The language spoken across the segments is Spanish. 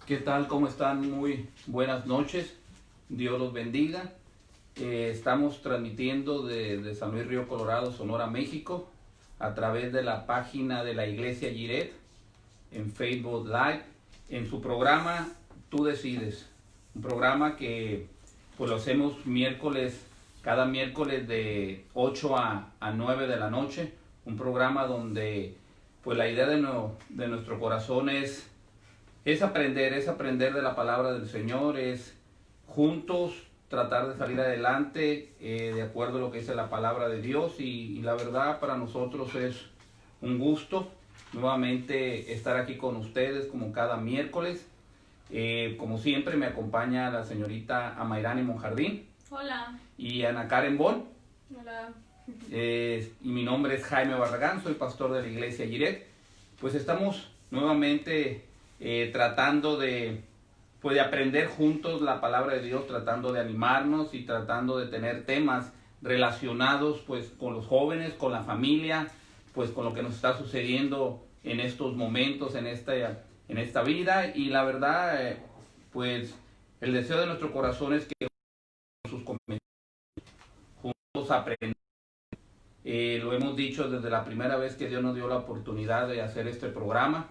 ¿Qué tal? ¿Cómo están? Muy buenas noches. Dios los bendiga. Estamos transmitiendo de San Luis Río Colorado, Sonora, México, a través de la página de la Iglesia Jiret, en Facebook Live, en su programa Tú Decides. Un programa que pues lo hacemos cada miércoles de 8 a 9 de la noche. Un programa donde pues la idea de nuestro corazón es aprender de la palabra del Señor, es juntos tratar de salir adelante de acuerdo a lo que dice la palabra de Dios y la verdad para nosotros es un gusto nuevamente estar aquí con ustedes como cada miércoles. Como siempre me acompaña la señorita Amairani Monjardín. Hola. Y Ana Karen Bon. Hola. Y mi nombre es Jaime Barragán, soy pastor de la Iglesia Jiret. Pues estamos nuevamente tratando de aprender juntos la palabra de Dios, tratando de animarnos y tratando de tener temas relacionados pues con los jóvenes, con la familia, pues con lo que nos está sucediendo en estos momentos, en esta vida. Y la verdad, pues el deseo de nuestro corazón es que sus comentarios juntos aprendamos. Lo hemos dicho desde la primera vez que Dios nos dio la oportunidad de hacer este programa.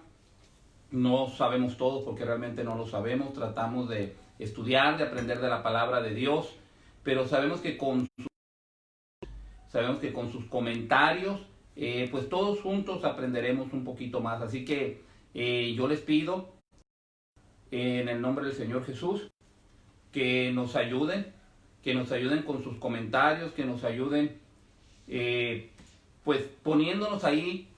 No sabemos todo porque realmente no lo sabemos. Tratamos de estudiar, de aprender de la palabra de Dios, pero sabemos que con sus comentarios, pues todos juntos aprenderemos un poquito más. Así que yo les pido, en el nombre del Señor Jesús, que nos ayuden con sus comentarios, que nos ayuden pues poniéndonos ahí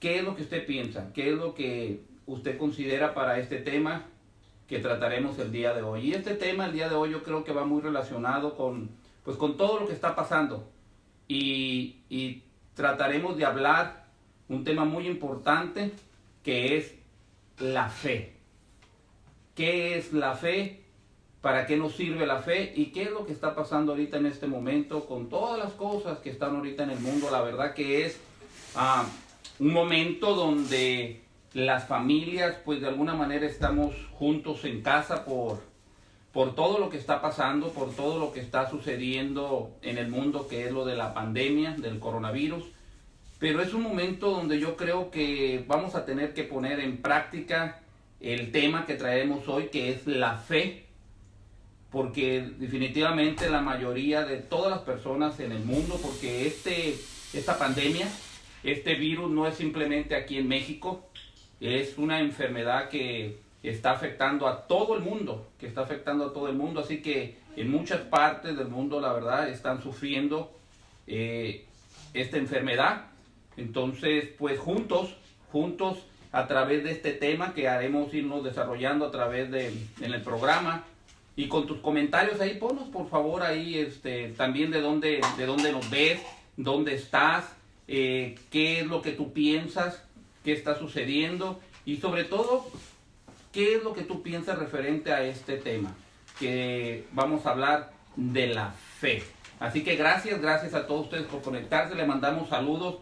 qué es lo que usted piensa, qué es lo que usted considera para este tema que trataremos el día de hoy. Y este tema el día de hoy yo creo que va muy relacionado con todo lo que está pasando. Y trataremos de hablar un tema muy importante que es la fe. ¿Qué es la fe? ¿Para qué nos sirve la fe? ¿Y qué es lo que está pasando ahorita en este momento con todas las cosas que están ahorita en el mundo? La verdad que es un momento donde las familias pues de alguna manera estamos juntos en casa por todo lo que está pasando, por todo lo que está sucediendo en el mundo, que es lo de la pandemia, del coronavirus. Pero es un momento donde yo creo que vamos a tener que poner en práctica el tema que traemos hoy, que es la fe, porque definitivamente la mayoría de todas las personas en el mundo, porque esta pandemia, este virus no es simplemente aquí en México, es una enfermedad que está afectando a todo el mundo, así que en muchas partes del mundo la verdad están sufriendo esta enfermedad. Entonces pues juntos a través de este tema que haremos irnos desarrollando a través en el programa, y con tus comentarios ahí, ponnos por favor ahí también de dónde nos ves, dónde estás, qué es lo que tú piensas, qué está sucediendo y sobre todo qué es lo que tú piensas referente a este tema, que vamos a hablar de la fe. Así que gracias a todos ustedes por conectarse. Le mandamos saludos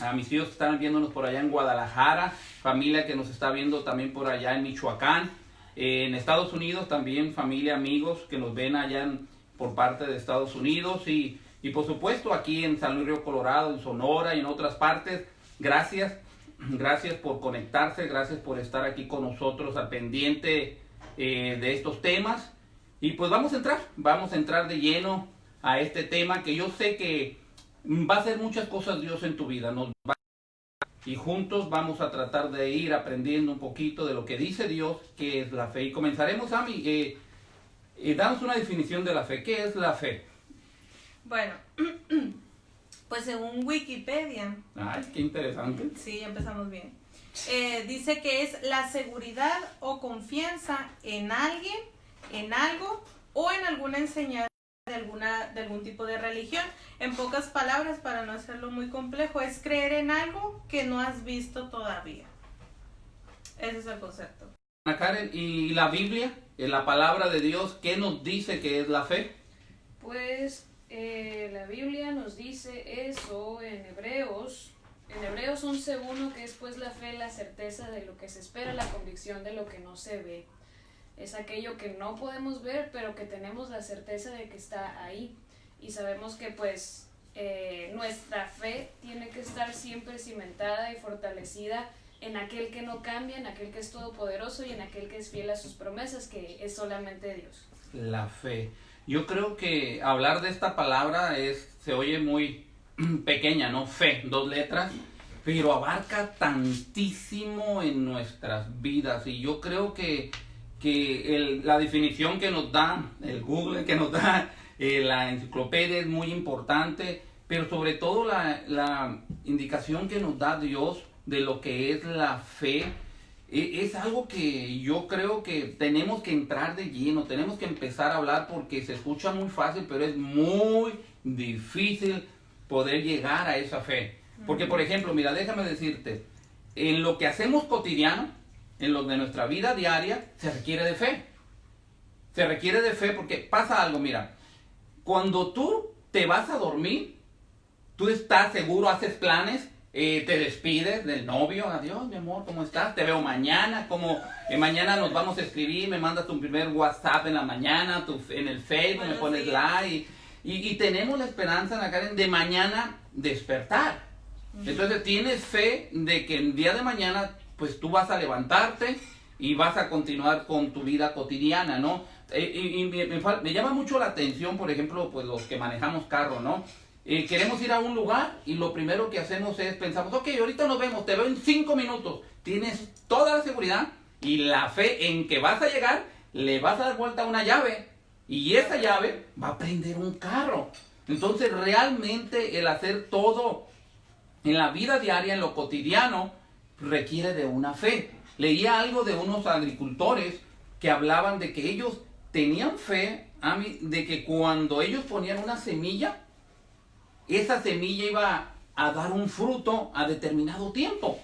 a mis hijos que están viéndonos por allá en Guadalajara, familia que nos está viendo también por allá en Michoacán, en Estados Unidos también, familia, amigos que nos ven allá por parte de Estados Unidos y por supuesto aquí en San Luis Río Colorado, en Sonora y en otras partes. Gracias por conectarse, gracias por estar aquí con nosotros al pendiente de estos temas. Y pues vamos a entrar de lleno a este tema que yo sé que va a hacer muchas cosas Dios en tu vida. Y juntos vamos a tratar de ir aprendiendo un poquito de lo que dice Dios, que es la fe. Y comenzaremos, Ami, danos una definición de la fe. ¿Qué es la fe? Bueno, pues según Wikipedia. Ay, qué interesante. Sí, empezamos bien. Dice que es la seguridad o confianza en alguien, en algo o en alguna enseñanza de algún tipo de religión. En pocas palabras, para no hacerlo muy complejo, es creer en algo que no has visto todavía. Ese es el concepto. Ana Karen, ¿y la Biblia, en la palabra de Dios, qué nos dice que es la fe? Pues la Biblia nos dice eso en Hebreos En Hebreos 11:1, que es pues la fe, la certeza de lo que se espera, la convicción de lo que no se ve. Es aquello que no podemos ver, pero que tenemos la certeza de que está ahí. Y sabemos que pues nuestra fe tiene que estar siempre cimentada y fortalecida en aquel que no cambia, en aquel que es todopoderoso y en aquel que es fiel a sus promesas, que es solamente Dios. La fe. Yo creo que hablar de esta palabra se oye muy pequeña, ¿no? Fe, 2 letras, pero abarca tantísimo en nuestras vidas. Y yo creo que la definición que nos da el Google, que nos da la enciclopedia es muy importante, pero sobre todo la indicación que nos da Dios de lo que es la fe. Es algo que yo creo que tenemos que entrar de lleno, tenemos que empezar a hablar porque se escucha muy fácil, pero es muy difícil poder llegar a esa fe. Porque, por ejemplo, mira, déjame decirte, en lo que hacemos cotidiano, en lo de nuestra vida diaria, se requiere de fe. Se requiere de fe porque pasa algo, mira, cuando tú te vas a dormir, tú estás seguro, haces planes, te despides del novio, adiós mi amor, ¿cómo estás? Te veo mañana, como mañana nos vamos a escribir, me mandas tu primer WhatsApp en la mañana, en el Facebook, me pones like, y tenemos la esperanza, Ana Karen, de mañana despertar. Entonces tienes fe de que el día de mañana, pues tú vas a levantarte y vas a continuar con tu vida cotidiana, ¿no? Me llama mucho la atención, por ejemplo, pues los que manejamos carro, ¿no? Queremos ir a un lugar y lo primero que hacemos es pensamos, ok, ahorita nos vemos, te veo en 5 minutos. Tienes toda la seguridad y la fe en que vas a llegar, le vas a dar vuelta a una llave y esa llave va a prender un carro. Entonces realmente el hacer todo en la vida diaria, en lo cotidiano, requiere de una fe. Leía algo de unos agricultores que hablaban de que ellos tenían fe, de que cuando ellos ponían una semilla, esa semilla iba a dar un fruto a determinado tiempo.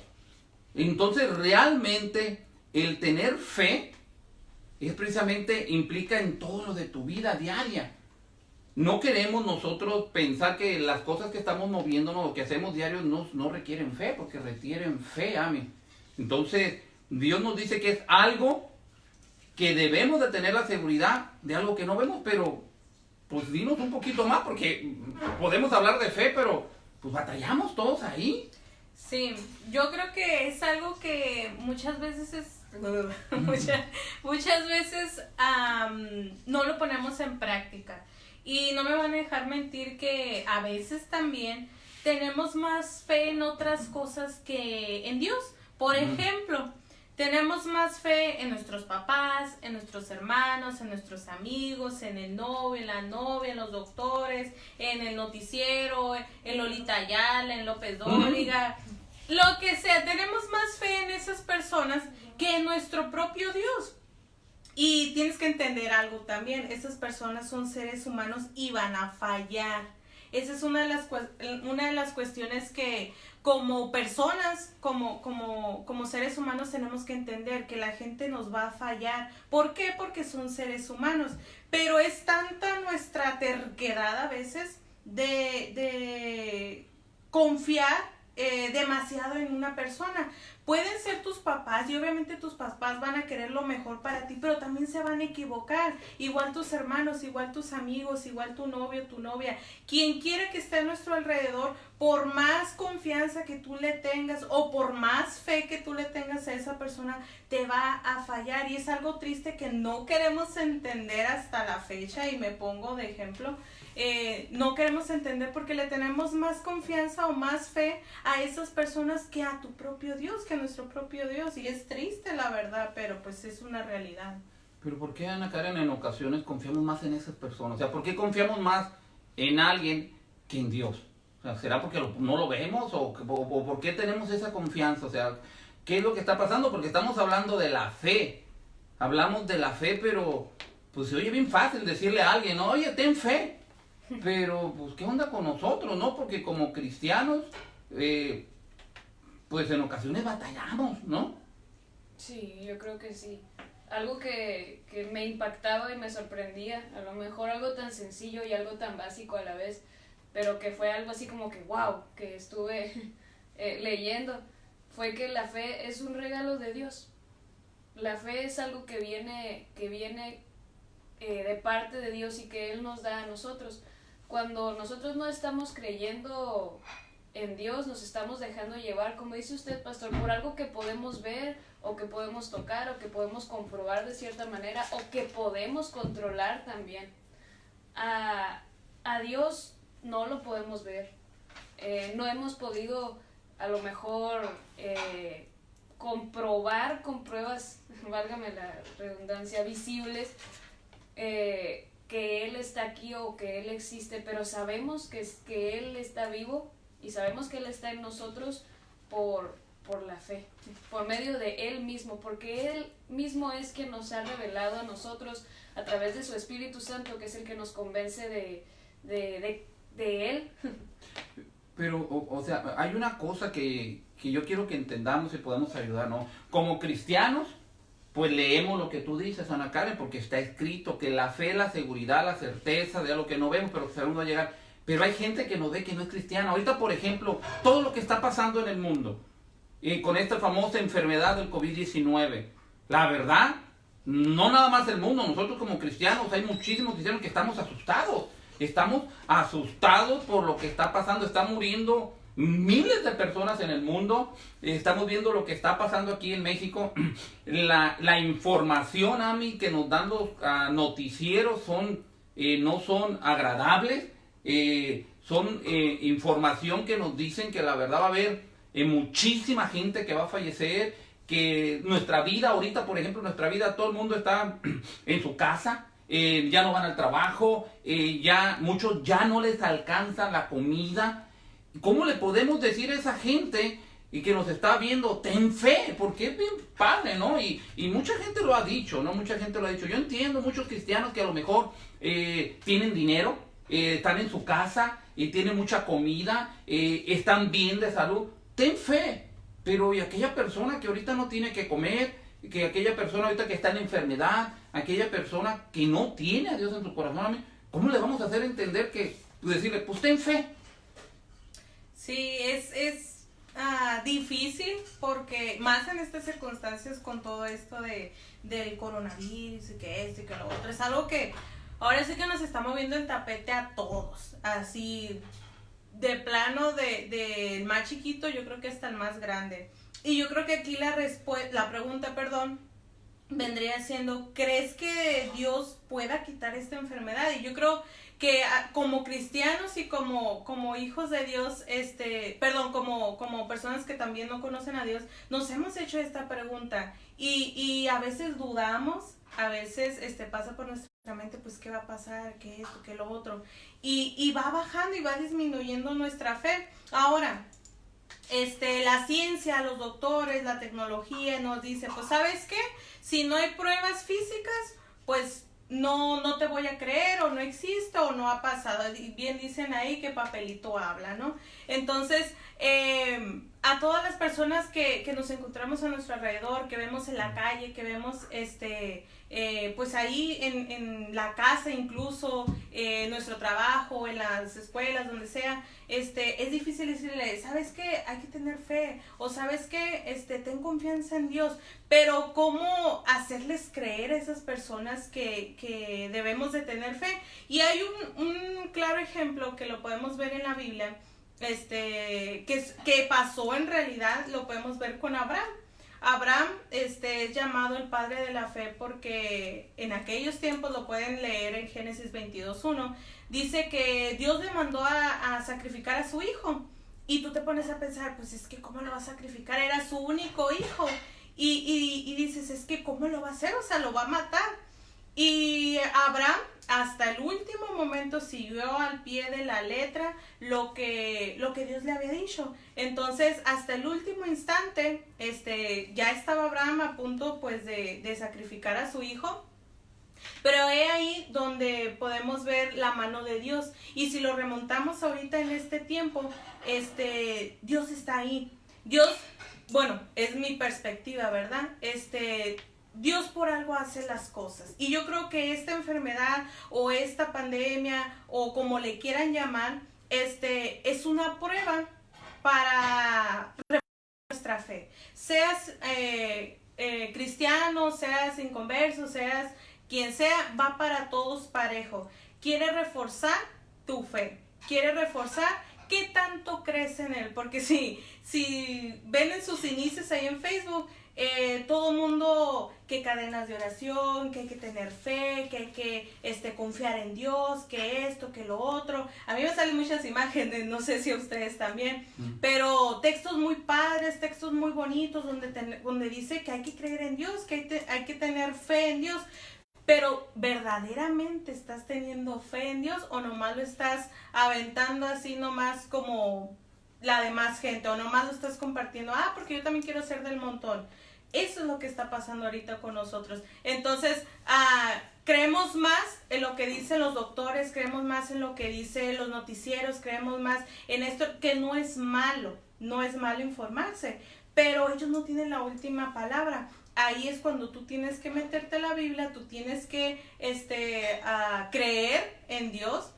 Entonces realmente el tener fe es precisamente implica en todo lo de tu vida diaria. No queremos nosotros pensar que las cosas que estamos moviéndonos, lo que hacemos diario, no requieren fe, porque requieren fe, amén. Entonces Dios nos dice que es algo que debemos de tener la seguridad de algo que no vemos, pero pues dinos un poquito más, porque podemos hablar de fe, pero pues batallamos todos ahí. Sí, yo creo que es algo que muchas veces muchas veces no lo ponemos en práctica. Y no me van a dejar mentir que a veces también tenemos más fe en otras cosas que en Dios. Por ejemplo, tenemos más fe en nuestros papás, en nuestros hermanos, en nuestros amigos, en el novio, en la novia, en los doctores, en el noticiero, en Lolita Ayala, en López Dóriga. Lo que sea, tenemos más fe en esas personas que en nuestro propio Dios. Y tienes que entender algo también, esas personas son seres humanos y van a fallar. Esa es una de las cuestiones que como personas, como seres humanos tenemos que entender que la gente nos va a fallar. ¿Por qué? Porque son seres humanos. Pero es tanta nuestra terquedad a veces de confiar demasiado en una persona. Pueden ser tus papás y obviamente tus papás van a querer lo mejor para ti, pero también se van a equivocar. Igual tus hermanos, igual tus amigos, igual tu novio, tu novia. Quien quiera que esté a nuestro alrededor, por más confianza que tú le tengas o por más fe que tú le tengas a esa persona, te va a fallar. Y es algo triste que no queremos entender hasta la fecha, y me pongo de ejemplo. No queremos entender porque le tenemos más confianza o más fe a esas personas que a tu propio Dios, que a nuestro propio Dios. Y es triste la verdad, pero pues es una realidad. Pero ¿por qué, Ana Karen, en ocasiones confiamos más en esas personas? O sea, ¿por qué confiamos más en alguien que en Dios? O sea, ¿será porque no lo vemos o por qué tenemos esa confianza? O sea, ¿qué es lo que está pasando? Porque estamos hablando de la fe. Hablamos de la fe, pero pues se oye bien fácil decirle a alguien, oye, ten fe. Pero, pues, ¿qué onda con nosotros, no? Porque como cristianos, pues en ocasiones batallamos, ¿no? Sí, yo creo que sí. Algo que me impactaba y me sorprendía, a lo mejor algo tan sencillo y algo tan básico a la vez, pero que fue algo así como que wow, que estuve leyendo, fue que la fe es un regalo de Dios. La fe es algo que viene de parte de Dios y que Él nos da a nosotros. Cuando nosotros no estamos creyendo en Dios, nos estamos dejando llevar, como dice usted, pastor, por algo que podemos ver o que podemos tocar o que podemos comprobar de cierta manera o que podemos controlar también. A Dios no lo podemos ver. No hemos podido a lo mejor comprobar con pruebas, válgame la redundancia, visibles, que Él está aquí o que Él existe, pero sabemos que Él está vivo y sabemos que Él está en nosotros por la fe, por medio de Él mismo, porque Él mismo es quien nos ha revelado a nosotros a través de su Espíritu Santo, que es el que nos convence de Él. Pero, o sea, hay una cosa que yo quiero que entendamos y podamos ayudar, ¿no? Como cristianos, pues leemos lo que tú dices, Ana Karen, porque está escrito que la fe, la seguridad, la certeza de algo que no vemos, pero que sabemos va a llegar. Pero hay gente que nos ve que no es cristiana. Ahorita, por ejemplo, todo lo que está pasando en el mundo, con esta famosa enfermedad del COVID-19, la verdad, no nada más el mundo, nosotros como cristianos, hay muchísimos cristianos que estamos asustados. Estamos asustados por lo que está pasando. Están muriendo miles de personas en el mundo. Estamos viendo lo que está pasando aquí en México. La información, Ami, que nos dan los noticieros no son agradables. Son información que nos dicen que la verdad va a haber muchísima gente que va a fallecer. Que nuestra vida ahorita, por ejemplo, todo el mundo está en su casa. Ya no van al trabajo, muchos ya no les alcanza la comida. ¿Cómo le podemos decir a esa gente que nos está viendo, ten fe? Porque es bien padre, ¿no? Y mucha gente lo ha dicho, ¿no? Mucha gente lo ha dicho. Yo entiendo muchos cristianos que a lo mejor tienen dinero, están en su casa, tienen mucha comida, están bien de salud. Ten fe. Pero ¿y aquella persona que ahorita no tiene que comer? Que aquella persona ahorita que está en enfermedad, aquella persona que no tiene a Dios en su corazón, ¿cómo le vamos a hacer entender decirle, pues ten fe? Sí, es difícil porque más en estas circunstancias con todo esto del coronavirus y que esto y que lo otro, es algo que ahora sí que nos está moviendo el tapete a todos, así de plano del más chiquito yo creo que hasta el más grande. Y yo creo que aquí la pregunta, vendría siendo, ¿crees que Dios pueda quitar esta enfermedad? Y yo creo que como cristianos y como hijos de Dios, como personas que también no conocen a Dios, nos hemos hecho esta pregunta y a veces dudamos, a veces pasa por nuestra mente, pues qué va a pasar, qué esto, qué lo otro, y va bajando y va disminuyendo nuestra fe. Ahora, la ciencia, los doctores, la tecnología nos dice, pues ¿sabes qué? Si no hay pruebas físicas, pues no te voy a creer, o no existe, o no ha pasado. Y bien dicen ahí que papelito habla, ¿no? Entonces, a todas las personas que nos encontramos a nuestro alrededor, que vemos en la calle, que vemos pues ahí en la casa incluso, en nuestro trabajo, en las escuelas, donde sea, es difícil decirle, ¿sabes qué? Hay que tener fe, o ¿sabes qué? Ten confianza en Dios, pero ¿cómo hacerles creer a esas personas que debemos de tener fe? Y hay un claro ejemplo que lo podemos ver en la Biblia, que pasó en realidad, lo podemos ver con Abraham. Abraham es llamado el padre de la fe porque en aquellos tiempos, lo pueden leer en Génesis 22:1, dice que Dios le mandó a sacrificar a su hijo. Y tú te pones a pensar, pues es que ¿cómo lo va a sacrificar? Era su único hijo. Y dices, es que ¿cómo lo va a hacer? O sea, lo va a matar. Y Abraham hasta el último momento siguió al pie de la letra lo que Dios le había dicho. Entonces, hasta el último instante, ya estaba Abraham a punto pues de sacrificar a su hijo. Pero es ahí donde podemos ver la mano de Dios. Y si lo remontamos ahorita en este tiempo, Dios está ahí. Dios, bueno, es mi perspectiva, ¿verdad? Dios por algo hace las cosas. Y yo creo que esta enfermedad o esta pandemia o como le quieran llamar, es una prueba para nuestra fe. Seas cristiano, seas inconverso, seas quien sea, va para todos parejo. Quiere reforzar tu fe, quiere reforzar qué tanto crees en él, porque si ven en sus inicios ahí en Facebook, todo el mundo, que cadenas de oración, que hay que tener fe, que hay que confiar en Dios, que esto, que lo otro. A mí me salen muchas imágenes, no sé si a ustedes también, pero textos muy padres, textos muy bonitos, donde dice que hay que creer en Dios, que hay que tener fe en Dios. Pero ¿verdaderamente estás teniendo fe en Dios o nomás lo estás aventando así nomás como la demás gente, o nomás lo estás compartiendo? Porque yo también quiero ser del montón. Eso es lo que está pasando ahorita con nosotros. Entonces, creemos más en lo que dicen los doctores, creemos más en lo que dicen los noticieros, creemos más en esto, que no es malo informarse, pero ellos no tienen la última palabra. Ahí es cuando tú tienes que meterte a la Biblia, tú tienes que creer en Dios,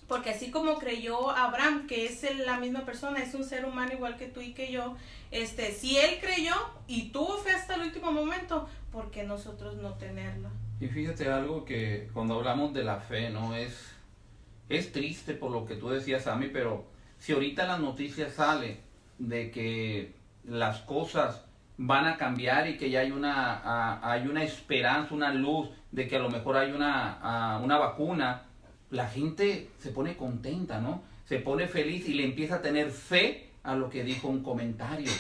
porque así como creyó Abraham, que es la misma persona, es un ser humano igual que tú y que yo, si él creyó y tuvo fe hasta el último momento, ¿por qué nosotros no tenerla? Y fíjate algo que cuando hablamos de la fe, ¿no? Es triste por lo que tú decías, Sammy, pero si ahorita las noticias sale de que las cosas van a cambiar y que ya hay una esperanza, una luz de que a lo mejor hay una vacuna, la gente se pone contenta, ¿no? Se pone feliz y le empieza a tener fe a lo que dijo un comentario.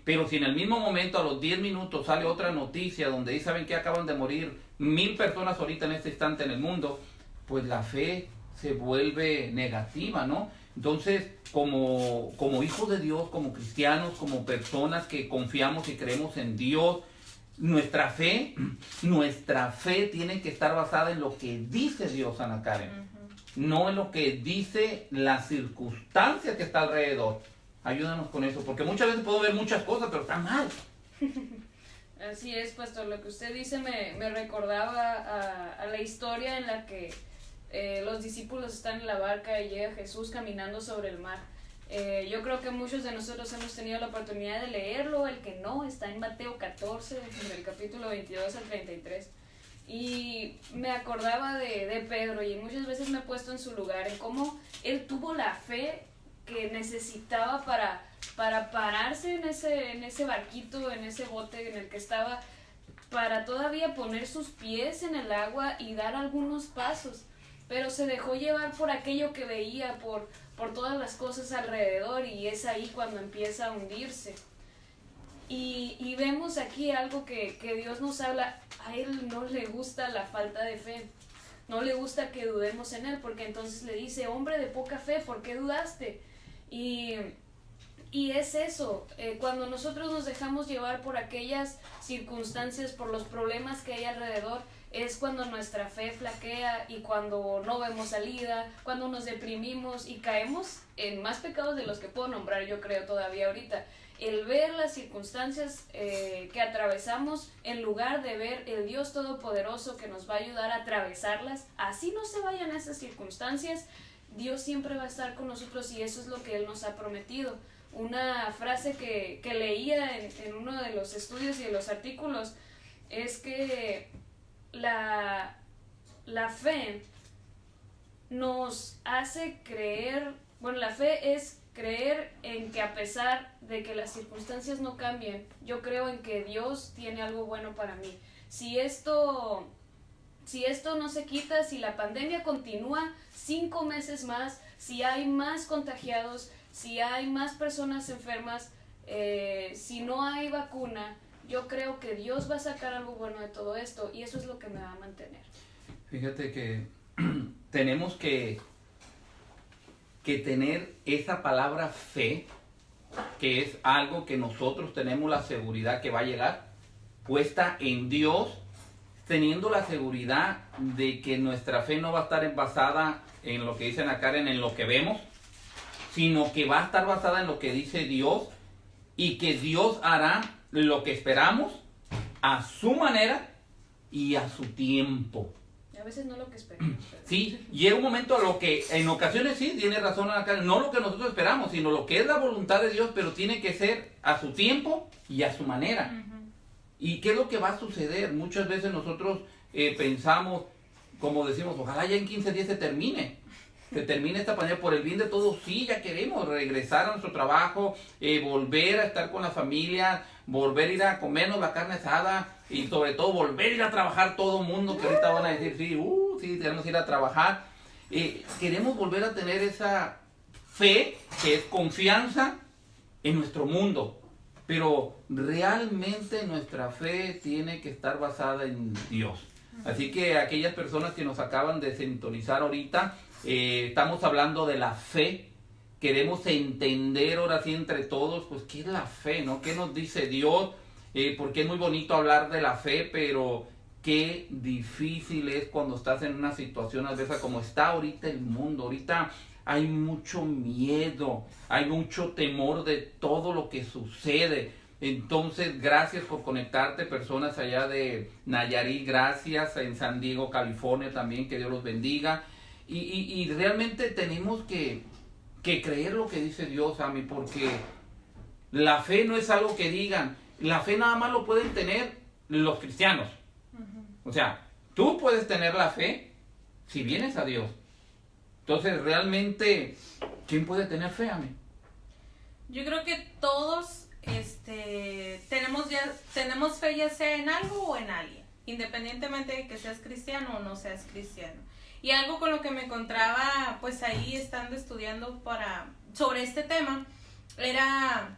Pero si en el mismo momento, a los 10 minutos, sale otra noticia donde dice, ¿saben qué? Acaban de morir 1000 personas ahorita en este instante en el mundo, pues la fe se vuelve negativa, ¿no? Entonces, como hijos de Dios, como cristianos, como personas que confiamos y creemos en Dios, nuestra fe tiene que estar basada en lo que dice Dios, Ana Karen, no en lo que dice la circunstancia que está alrededor. Ayúdanos con eso, porque muchas veces puedo ver muchas cosas, pero está mal. Así es, pastor. Lo que usted dice me recordaba a la historia en la que los discípulos están en la barca y llega Jesús caminando sobre el mar. Yo creo que muchos de nosotros hemos tenido la oportunidad de leerlo. El que no, está en Mateo 14, del capítulo 22 al 33. Y me acordaba de Pedro, y muchas veces me he puesto en su lugar, en cómo él tuvo la fe que necesitaba para pararse en ese barquito, en ese bote en el que estaba, para todavía poner sus pies en el agua y dar algunos pasos. Pero se dejó llevar por aquello que veía, por todas las cosas alrededor, y es ahí cuando empieza a hundirse. Y vemos aquí algo que Dios nos habla. A Él no le gusta la falta de fe, no le gusta que dudemos en Él, porque entonces le dice, hombre de poca fe, ¿por qué dudaste? Y es eso, cuando nosotros nos dejamos llevar por aquellas circunstancias, por los problemas que hay alrededor, es cuando nuestra fe flaquea y cuando no vemos salida, cuando nos deprimimos y caemos en más pecados de los que puedo nombrar, yo creo, todavía ahorita. El ver las circunstancias que atravesamos, en lugar de ver el Dios Todopoderoso que nos va a ayudar a atravesarlas, así no se vayan esas circunstancias, Dios siempre va a estar con nosotros, y eso es lo que Él nos ha prometido. Una frase que leía en uno de los estudios y de los artículos es que la fe nos hace creer, bueno, la fe es creer en que a pesar de que las circunstancias no cambien, yo creo en que Dios tiene algo bueno para mí. Si esto no se quita, si la pandemia continúa 5 meses más, si hay más contagiados, si hay más personas enfermas, si no hay vacuna, yo creo que Dios va a sacar algo bueno de todo esto, y eso es lo que me va a mantener. Fíjate que tenemos que tener esa palabra fe, que es algo que nosotros tenemos la seguridad que va a llegar, puesta en Dios, teniendo la seguridad de que nuestra fe no va a estar basada en lo que dicen acá, en lo que vemos, sino que va a estar basada en lo que dice Dios, y que Dios hará lo que esperamos a su manera y a su tiempo. veces no lo que esperamos. Pero... Sí, llega un momento a lo que en ocasiones sí, tiene razón acá, no lo que nosotros esperamos, sino lo que es la voluntad de Dios, pero tiene que ser a su tiempo y a su manera. ¿Y qué es lo que va a suceder? Muchas veces nosotros pensamos, como decimos, ojalá ya en 15 días se termine esta pandemia por el bien de todos. Sí, ya queremos regresar a nuestro trabajo, volver a estar con la familia, volver a ir a comernos la carne asada y sobre todo volver a ir a trabajar todo el mundo, que ahorita van a decir, sí, queremos ir a trabajar. Queremos volver a tener esa fe, que es confianza en nuestro mundo, pero realmente nuestra fe tiene que estar basada en Dios. Así que aquellas personas que nos acaban de sintonizar ahorita, estamos hablando de la fe. Queremos entender ahora sí entre todos, pues, ¿qué es la fe, no? ¿Qué nos dice Dios? Porque es muy bonito hablar de la fe, pero qué difícil es cuando estás en una situación adversa como está ahorita el mundo. Ahorita hay mucho miedo, hay mucho temor de todo lo que sucede. Entonces, gracias por conectarte, personas allá de Nayarit, gracias, en San Diego, California también, que Dios los bendiga. Y realmente tenemos que creer lo que dice Dios, Ami, porque la fe no es algo que digan, la fe nada más lo pueden tener los cristianos. O sea, tú puedes tener la fe si vienes a Dios. Entonces, realmente, ¿quién puede tener fe, Ami? Yo creo que todos tenemos fe, ya sea en algo o en alguien, independientemente de que seas cristiano o no seas cristiano. Y algo con lo que me encontraba pues ahí estando estudiando sobre este tema era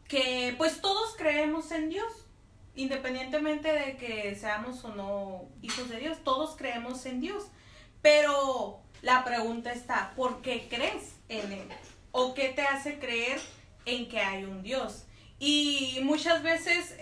que pues todos creemos en Dios, independientemente de que seamos o no hijos de Dios, todos creemos en Dios. Pero la pregunta está, ¿por qué crees en Él? ¿O qué te hace creer en que hay un Dios? Y muchas veces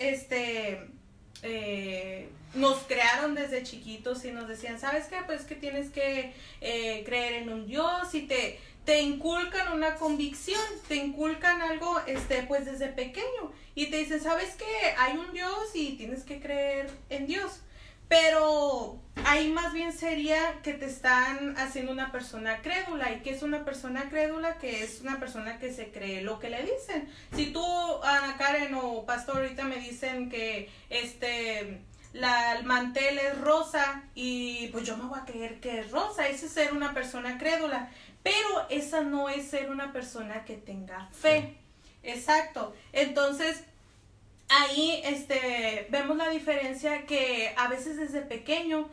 nos crearon desde chiquitos y nos decían, ¿sabes qué? Pues que tienes que creer en un Dios, y te inculcan una convicción, te inculcan algo pues desde pequeño, y te dicen, ¿sabes qué? Hay un Dios y tienes que creer en Dios. Pero ahí más bien sería que te están haciendo una persona crédula. ¿Y qué es una persona crédula? Que es una persona que se cree lo que le dicen. Si tú, Ana Karen o Pastor, ahorita me dicen que el mantel es rosa, y pues yo me voy a creer que es rosa. Ese es ser una persona crédula. Pero esa no es ser una persona que tenga fe. Exacto. Entonces, ahí vemos la diferencia, que a veces desde pequeño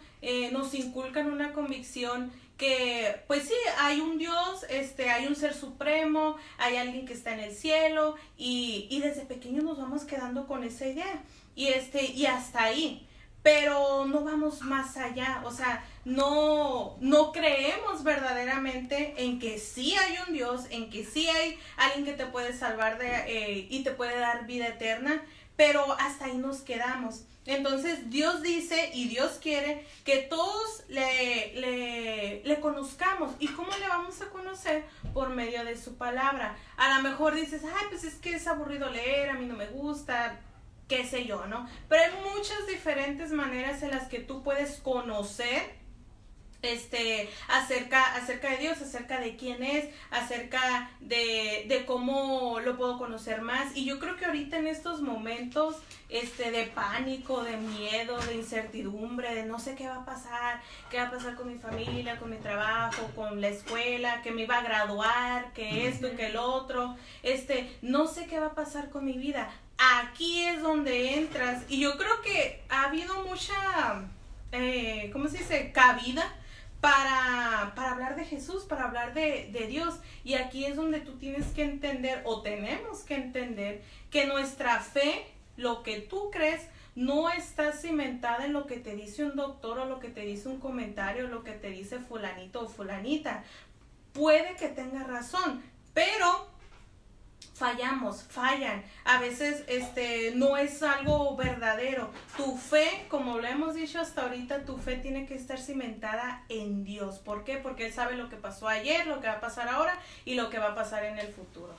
nos inculcan una convicción que pues sí, hay un Dios, hay un ser supremo, hay alguien que está en el cielo, y desde pequeño nos vamos quedando con esa idea, y hasta ahí. Pero no vamos más allá, o sea, no creemos verdaderamente en que sí hay un Dios, en que sí hay alguien que te puede salvar y te puede dar vida eterna, pero hasta ahí nos quedamos. Entonces Dios dice y Dios quiere que todos le conozcamos. ¿Y cómo le vamos a conocer? Por medio de su palabra. A lo mejor dices, ay, pues es que es aburrido leer, a mí no me gusta, qué sé yo, ¿no? Pero hay muchas diferentes maneras en las que tú puedes conocer acerca de Dios, acerca de quién es, acerca de cómo lo puedo conocer más. Y yo creo que ahorita en estos momentos de pánico, de miedo, de incertidumbre, de no sé qué va a pasar con mi familia, con mi trabajo, con la escuela, que me iba a graduar, que esto y que el otro, no sé qué va a pasar con mi vida. Aquí es donde entras, y yo creo que ha habido mucha, ¿cómo se dice? Cabida para hablar de Jesús, para hablar de Dios. Y aquí es donde tú tienes que entender, o tenemos que entender, que nuestra fe, lo que tú crees, no está cimentada en lo que te dice un doctor, o lo que te dice un comentario, o lo que te dice fulanito o fulanita. Puede que tenga razón, pero fallan. A veces no es algo verdadero. Tu fe, como lo hemos dicho hasta ahorita, tu fe tiene que estar cimentada en Dios. ¿Por qué? Porque Él sabe lo que pasó ayer, lo que va a pasar ahora y lo que va a pasar en el futuro.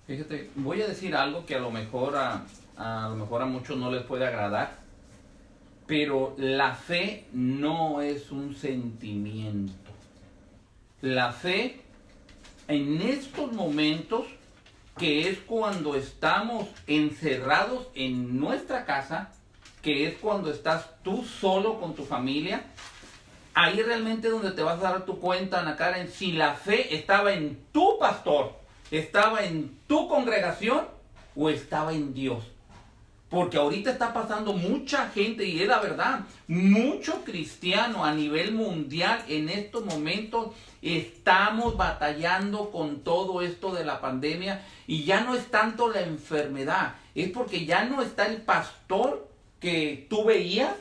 Fíjate, voy a decir algo que a lo mejor a muchos no les puede agradar. Pero la fe no es un sentimiento. La fe en estos momentos, que es cuando estamos encerrados en nuestra casa, que es cuando estás tú solo con tu familia, ahí realmente donde te vas a dar tu cuenta, Ana Karen, si la fe estaba en tu pastor, estaba en tu congregación o estaba en Dios. Porque ahorita está pasando mucha gente, y es la verdad, mucho cristiano a nivel mundial en estos momentos estamos batallando con todo esto de la pandemia, y ya no es tanto la enfermedad, es porque ya no está el pastor que tú veías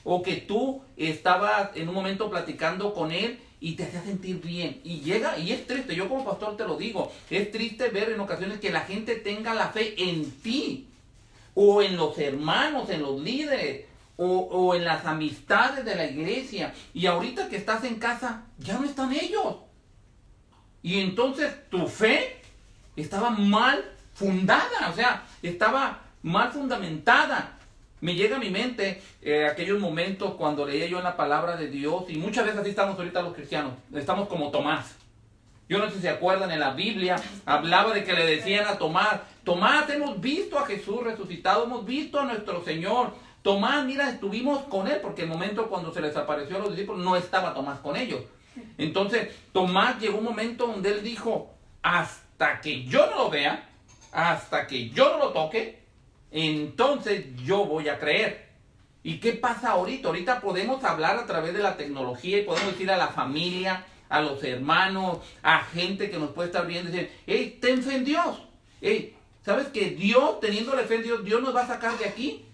o que tú estabas en un momento platicando con él y te hacía sentir bien. Y llega, y es triste, yo como pastor te lo digo, es triste ver en ocasiones que la gente tenga la fe en ti, o en los hermanos, en los líderes, o en las amistades de la iglesia. Y ahorita que estás en casa, ya no están ellos. Y entonces tu fe estaba mal fundada, o sea, estaba mal fundamentada. Me llega a mi mente aquellos momentos cuando leía yo en la palabra de Dios, y muchas veces así estamos ahorita los cristianos, estamos como Tomás. Yo no sé si se acuerdan, en la Biblia hablaba de que le decían a Tomás, Tomás, hemos visto a Jesús resucitado, hemos visto a nuestro Señor. Tomás, mira, estuvimos con él, porque el momento cuando se les apareció a los discípulos no estaba Tomás con ellos. Entonces, Tomás llegó un momento donde él dijo, hasta que yo no lo vea, hasta que yo no lo toque, entonces yo voy a creer. ¿Y qué pasa ahorita? Ahorita podemos hablar a través de la tecnología y podemos decir a la familia, a los hermanos, a gente que nos puede estar viendo, decir, hey, ten fe en Dios. Hey, ¿sabes que Dios, teniéndole fe en Dios, Dios nos va a sacar de aquí?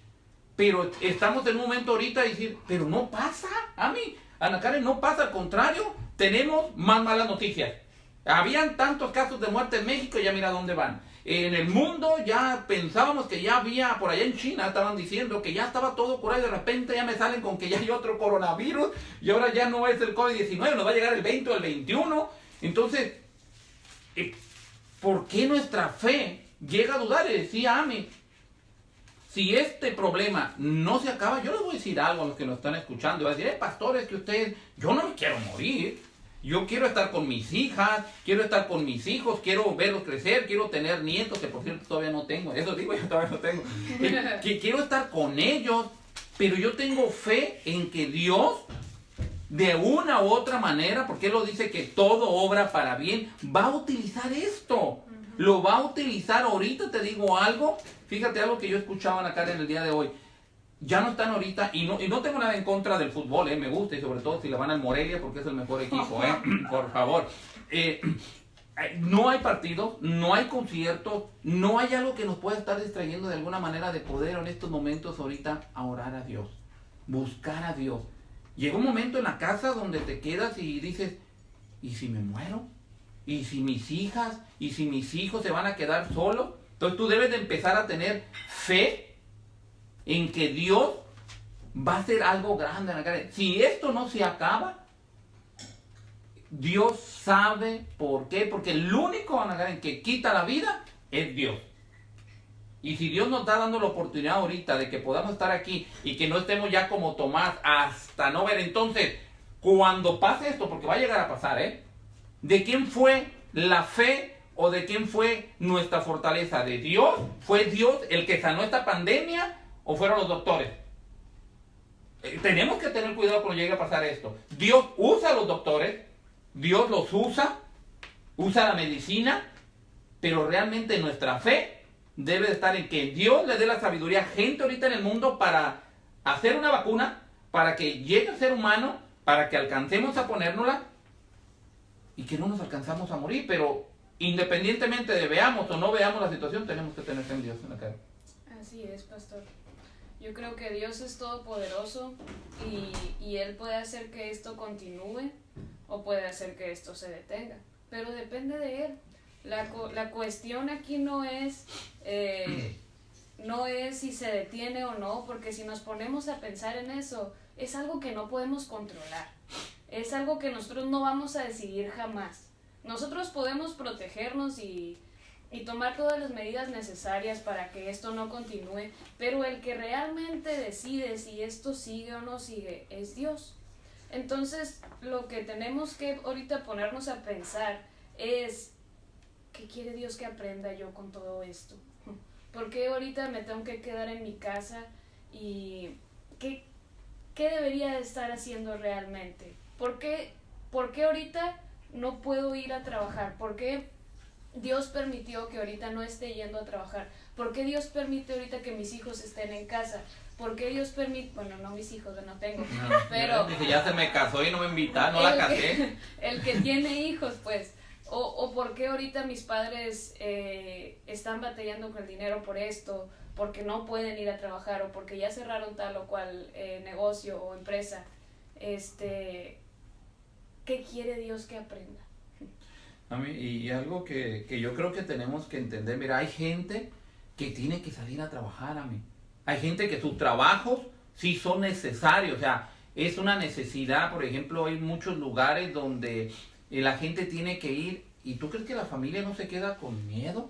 Pero estamos en un momento ahorita de decir, pero no pasa, Ana Karen, no pasa, al contrario, tenemos más malas noticias. Habían tantos casos de muerte en México, ya mira dónde van. En el mundo ya pensábamos que ya había, por allá en China estaban diciendo que ya estaba todo curado, y de repente ya me salen con que ya hay otro coronavirus, y ahora ya no es el COVID-19, nos va a llegar el 20 o el 21. Entonces, ¿por qué nuestra fe llega a dudar? Y decía Ami, si este problema no se acaba, yo les voy a decir algo a los que nos están escuchando, voy a decir, pastores, que ustedes, yo no me quiero morir. Yo quiero estar con mis hijas, quiero estar con mis hijos, quiero verlos crecer, quiero tener nietos, que por cierto todavía no tengo, eso digo, yo todavía no tengo. Que quiero estar con ellos, pero yo tengo fe en que Dios, de una u otra manera, porque Él lo dice que todo obra para bien, va a utilizar esto. Lo va a utilizar. Ahorita te digo algo, fíjate algo que yo escuchaba acá en el día de hoy. Ya no están ahorita, y no tengo nada en contra del fútbol, me gusta, y sobre todo si le van al Morelia, porque es el mejor equipo, por favor. No hay partidos, no hay conciertos, no hay algo que nos pueda estar distrayendo de alguna manera de poder en estos momentos ahorita a orar a Dios, buscar a Dios. Llega un momento en la casa donde te quedas y dices, ¿y si me muero? ¿Y si mis hijas, y si mis hijos se van a quedar solos? Entonces tú debes de empezar a tener fe en que Dios va a hacer algo grande en la cara. Si esto no se acaba, Dios sabe por qué. Porque el único que quita la vida es Dios. Y si Dios nos está dando la oportunidad ahorita de que podamos estar aquí y que no estemos ya como Tomás hasta no ver, entonces, cuando pase esto, porque va a llegar a pasar, ¿de quién fue la fe o de quién fue nuestra fortaleza? ¿De Dios? ¿Fue Dios el que sanó esta pandemia? ¿O fueron los doctores? Tenemos que tener cuidado cuando llegue a pasar esto. Dios usa a los doctores, Dios los usa la medicina, pero realmente nuestra fe debe de estar en que Dios le dé la sabiduría a gente ahorita en el mundo para hacer una vacuna, para que llegue al ser humano, para que alcancemos a ponérnosla y que no nos alcanzamos a morir. Pero independientemente de veamos o no veamos la situación, tenemos que tener fe en Dios en la cara. Así es, pastor. Yo creo que Dios es todopoderoso y Él puede hacer que esto continúe o puede hacer que esto se detenga, pero depende de Él. La cuestión aquí no es si se detiene o no, porque si nos ponemos a pensar en eso, es algo que no podemos controlar, es algo que nosotros no vamos a decidir jamás. Nosotros podemos protegernos y y tomar todas las medidas necesarias para que esto no continúe, pero el que realmente decide si esto sigue o no sigue es Dios. Entonces, lo que tenemos que ahorita ponernos a pensar es, ¿qué quiere Dios que aprenda yo con todo esto? ¿Por qué ahorita me tengo que quedar en mi casa? ¿Y qué debería de estar haciendo realmente? ¿Por qué ahorita no puedo ir a trabajar? ¿Por qué Dios permitió que ahorita no esté yendo a trabajar? ¿Por qué Dios permite ahorita que mis hijos estén en casa? ¿Por qué Dios permite, bueno, no mis hijos, no tengo, pero... Dije, ya se me casó y no me invita, no la casé. El que tiene hijos, pues. O por qué ahorita mis padres están batallando con el dinero por esto, porque no pueden ir a trabajar, o porque ya cerraron tal o cual negocio o empresa. ¿Qué quiere Dios que aprenda? Y algo que yo creo que tenemos que entender, mira, hay gente que tiene que salir a trabajar, hay gente que sus trabajos sí son necesarios, o sea, es una necesidad. Por ejemplo, hay muchos lugares donde la gente tiene que ir, y ¿tú crees que la familia no se queda con miedo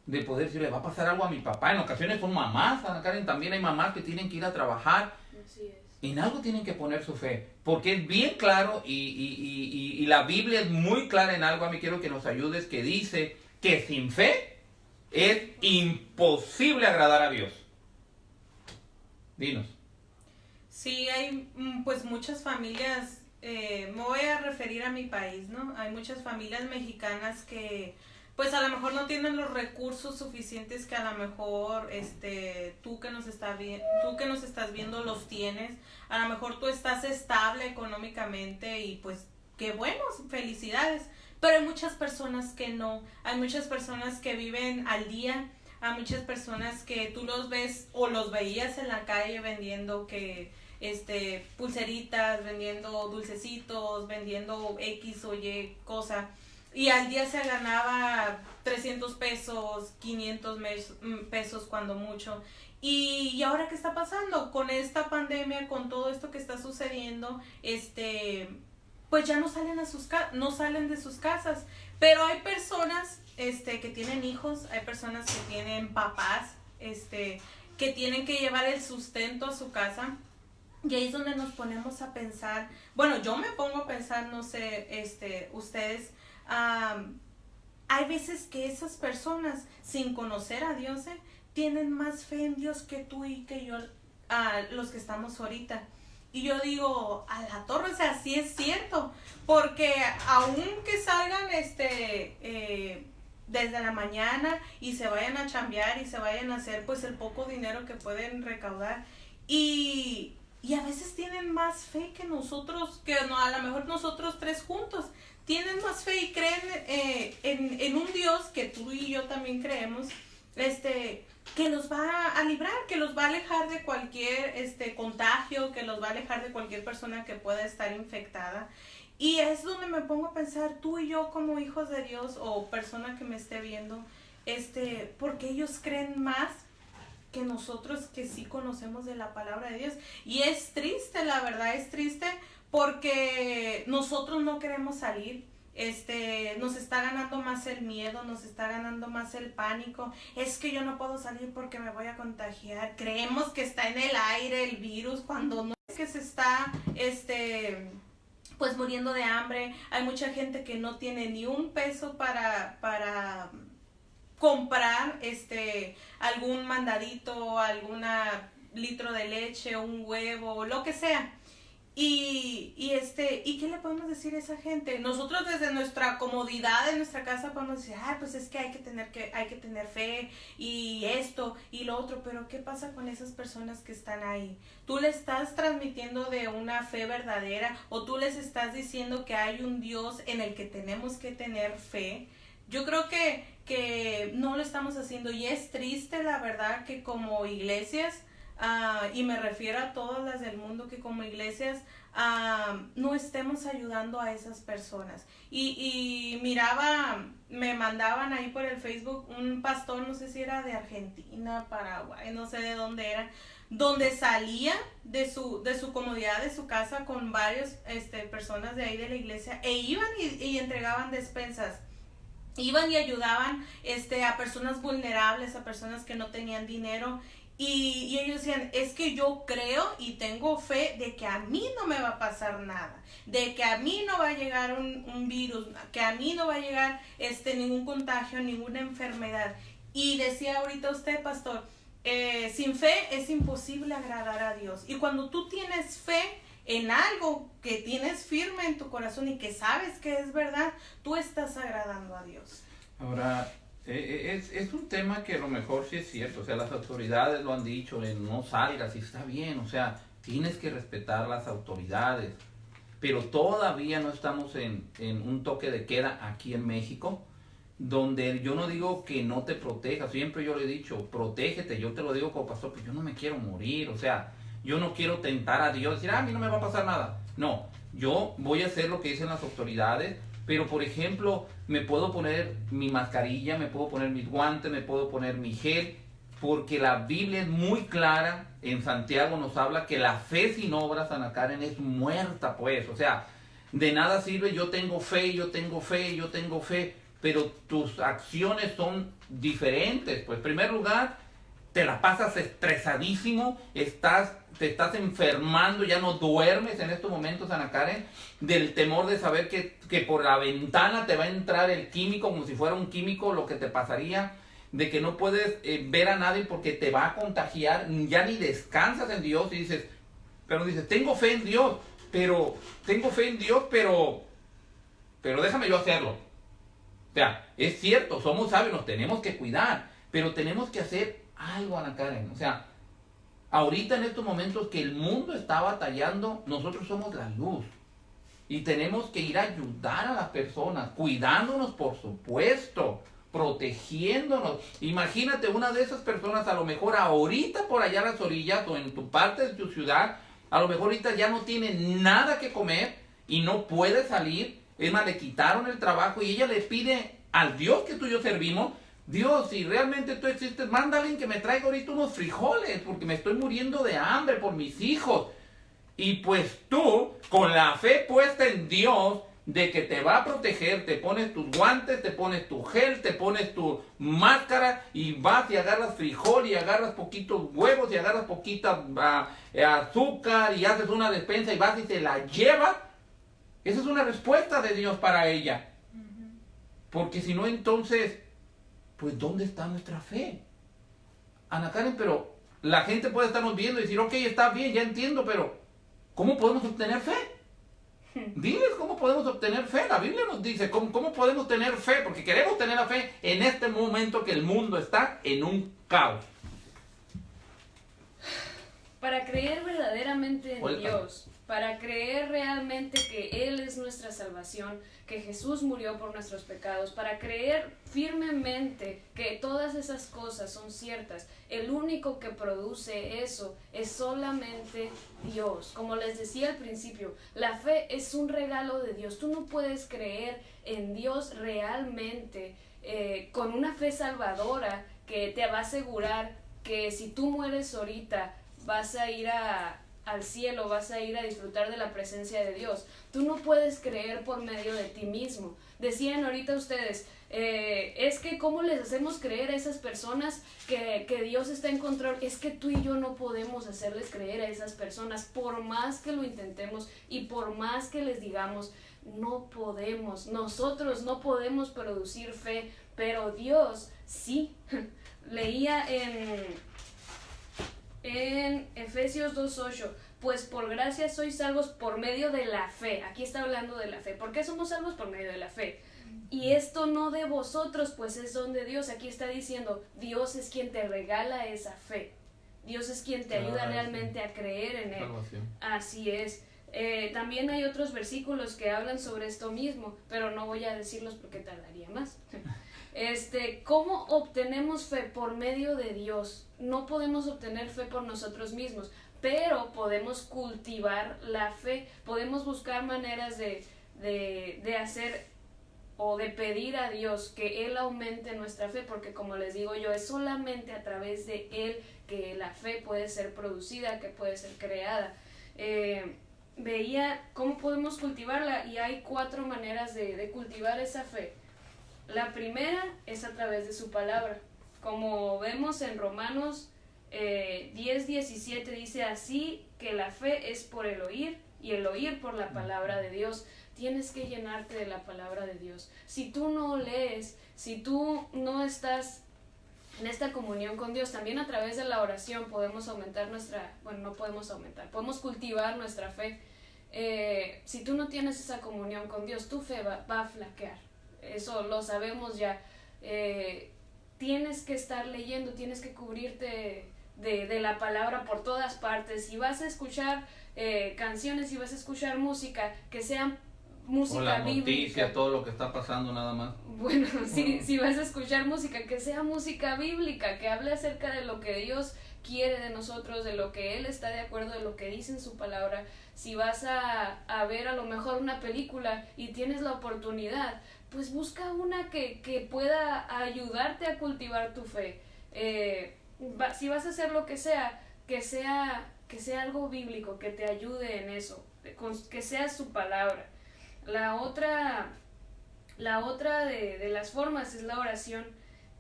de poder decirle, va a pasar algo a mi papá? En ocasiones son mamás, Ana Karen, también hay mamás que tienen que ir a trabajar. Así es. En algo tienen que poner su fe, porque es bien claro y la Biblia es muy clara en algo. A mí quiero que nos ayudes, que dice que sin fe es imposible agradar a Dios. Dinos. Sí, hay pues muchas familias, me voy a referir a mi país, ¿no? Hay muchas familias mexicanas que pues a lo mejor no tienen los recursos suficientes que a lo mejor tú que nos estás viendo los tienes. A lo mejor tú estás estable económicamente y pues qué bueno, felicidades. Pero hay muchas personas que no, hay muchas personas que viven al día, hay muchas personas que tú los ves o los veías en la calle vendiendo pulseritas, vendiendo dulcecitos, vendiendo X o Y cosa. Y al día se ganaba 300 pesos, 500 pesos cuando mucho. Y ahora, ¿qué está pasando? Con esta pandemia, con todo esto que está sucediendo, pues ya no salen no salen de sus casas. Pero hay personas que tienen hijos, hay personas que tienen papás, que tienen que llevar el sustento a su casa. Y ahí es donde nos ponemos a pensar, bueno, yo me pongo a pensar, no sé, ustedes, hay veces que esas personas, sin conocer a Dios, tienen más fe en Dios que tú y que yo, los que estamos ahorita. Y yo digo, a la torre, o sea, sí es cierto, porque aunque salgan desde la mañana y se vayan a chambear y se vayan a hacer pues el poco dinero que pueden recaudar, y a veces tienen más fe que nosotros, que no, a lo mejor nosotros tres juntos, tienen más fe y creen en un Dios que tú y yo también creemos, que los va a librar, que los va a alejar de cualquier contagio, que los va a alejar de cualquier persona que pueda estar infectada. Y es donde me pongo a pensar, tú y yo como hijos de Dios o persona que me esté viendo, porque ellos creen más que nosotros que sí conocemos de la palabra de Dios. Y es triste, la verdad, es triste porque nosotros no queremos salir. Nos está ganando más el miedo, nos está ganando más el pánico. Es que yo no puedo salir porque me voy a contagiar. Creemos que está en el aire el virus cuando no es, que se está pues muriendo de hambre. Hay mucha gente que no tiene ni un peso para comprar algún mandadito, alguna litro de leche, un huevo, lo que sea. ¿Y qué le podemos decir a esa gente? Nosotros desde nuestra comodidad en nuestra casa podemos decir, pues es que hay que tener fe y esto y lo otro, pero ¿qué pasa con esas personas que están ahí? ¿Tú le estás transmitiendo de una fe verdadera o tú les estás diciendo que hay un Dios en el que tenemos que tener fe? Yo creo que no lo estamos haciendo y es triste, la verdad, que como iglesias, y me refiero a todas las del mundo, que como iglesias no estemos ayudando a esas personas. Y miraba, me mandaban ahí por el Facebook un pastor, no sé si era de Argentina, Paraguay, no sé de dónde era, donde salía de su comodidad, de su casa, con varias personas de ahí de la iglesia, e iban y entregaban despensas. iban y ayudaban a personas vulnerables, a personas que no tenían dinero. Y ellos decían, es que yo creo y tengo fe de que a mí no me va a pasar nada, de que a mí no va a llegar un virus, que a mí no va a llegar ningún contagio, ninguna enfermedad. Y decía ahorita usted, pastor, sin fe es imposible agradar a Dios. Y cuando tú tienes fe en algo que tienes firme en tu corazón y que sabes que es verdad, tú estás agradando a Dios. Ahora, es un tema que a lo mejor sí es cierto, o sea, las autoridades lo han dicho, no salgas y está bien, o sea, tienes que respetar las autoridades, pero todavía no estamos en un toque de queda aquí en México, donde yo no digo que no te protejas, siempre yo le he dicho, protégete, yo te lo digo como pastor, pero yo no me quiero morir, o sea, yo no quiero tentar a Dios, decir, a mí no me va a pasar nada, no, yo voy a hacer lo que dicen las autoridades, pero por ejemplo, me puedo poner mi mascarilla, me puedo poner mis guantes, me puedo poner mi gel, porque la Biblia es muy clara, en Santiago nos habla que la fe sin obras, Ana Karen, es muerta, pues, o sea, de nada sirve, yo tengo fe, yo tengo fe, yo tengo fe, pero tus acciones son diferentes, pues, en primer lugar, te la pasas estresadísimo, te estás enfermando, ya no duermes en estos momentos, Ana Karen, del temor de saber que por la ventana te va a entrar el químico, como si fuera un químico, lo que te pasaría, de que no puedes ver a nadie porque te va a contagiar, ya ni descansas en Dios y dices, tengo fe en Dios, pero déjame yo hacerlo. O sea, es cierto, somos sabios, nos tenemos que cuidar, pero tenemos que hacer algo, Ana Karen. O sea, ahorita en estos momentos que el mundo está batallando, nosotros somos la luz. Y tenemos que ir a ayudar a las personas, cuidándonos, por supuesto, protegiéndonos. Imagínate una de esas personas, a lo mejor ahorita por allá a las orillas o en tu parte de tu ciudad, a lo mejor ahorita ya no tiene nada que comer y no puede salir. Es más, le quitaron el trabajo y ella le pide al Dios que tú y yo servimos, Dios, si realmente tú existes, mándale que me traiga ahorita unos frijoles, porque me estoy muriendo de hambre por mis hijos. Y pues tú, con la fe puesta en Dios, de que te va a proteger, te pones tus guantes, te pones tu gel, te pones tu máscara, y vas y agarras frijol, y agarras poquitos huevos, y agarras poquita azúcar, y haces una despensa, y vas y te la llevas. Esa es una respuesta de Dios para ella. Porque si no, entonces, pues, ¿dónde está nuestra fe? Ana Karen, pero la gente puede estarnos viendo y decir, ok, está bien, ya entiendo, pero ¿cómo podemos obtener fe? Diles cómo podemos obtener fe. La Biblia nos dice cómo podemos tener fe, porque queremos tener la fe en este momento que el mundo está en un caos. Para creer verdaderamente en Dios, para creer realmente que Él es nuestra salvación, que Jesús murió por nuestros pecados, para creer firmemente que todas esas cosas son ciertas, el único que produce eso es solamente Dios. Como les decía al principio, la fe es un regalo de Dios. Tú no puedes creer en Dios realmente con una fe salvadora que te va a asegurar que si tú mueres ahorita vas a ir al cielo, vas a ir a disfrutar de la presencia de Dios. Tú no puedes creer por medio de ti mismo. Decían ahorita ustedes, es que ¿cómo les hacemos creer a esas personas que Dios está en control? Es que tú y yo no podemos hacerles creer a esas personas, por más que lo intentemos y por más que les digamos, no podemos. Nosotros no podemos producir fe, pero Dios sí. Leía en Efesios 2:8, pues por gracia sois salvos por medio de la fe. Aquí está hablando de la fe. ¿Por qué somos salvos? Por medio de la fe. Y esto no de vosotros, pues es don de Dios. Aquí está diciendo, Dios es quien te regala esa fe. Dios es quien te ayuda realmente a creer en Él. Así es. También hay otros versículos que hablan sobre esto mismo, pero no voy a decirlos porque tardaría más. ¿Cómo obtenemos fe? Por medio de Dios. No podemos obtener fe por nosotros mismos, pero podemos cultivar la fe. Podemos buscar maneras de hacer o de pedir a Dios que Él aumente nuestra fe, porque como les digo yo, es solamente a través de Él que la fe puede ser producida, que puede ser creada. Veía cómo podemos cultivarla y hay 4 maneras de cultivar esa fe. La primera es a través de su palabra. Como vemos en Romanos 10:17 dice, así que la fe es por el oír y el oír por la palabra de Dios. Tienes que llenarte de la palabra de Dios. Si tú no lees, si tú no estás en esta comunión con Dios, también a través de la oración podemos aumentar no podemos aumentar, podemos cultivar nuestra fe. Si tú no tienes esa comunión con Dios, tu fe va a flaquear. Eso lo sabemos ya. Tienes que estar leyendo, tienes que cubrirte de la palabra por todas partes. Si vas a escuchar canciones, si vas a escuchar música, que sean música o la bíblica. noticia, todo lo que está pasando nada más. Bueno, si vas a escuchar música, que sea música bíblica, que hable acerca de lo que Dios quiere de nosotros, de lo que Él está de acuerdo, de lo que dice en su palabra. Si vas a ver a lo mejor una película y tienes la oportunidad, pues busca una que pueda ayudarte a cultivar tu fe. Si vas a hacer lo que sea algo bíblico, que te ayude en eso, que sea su palabra. La otra de las formas es la oración,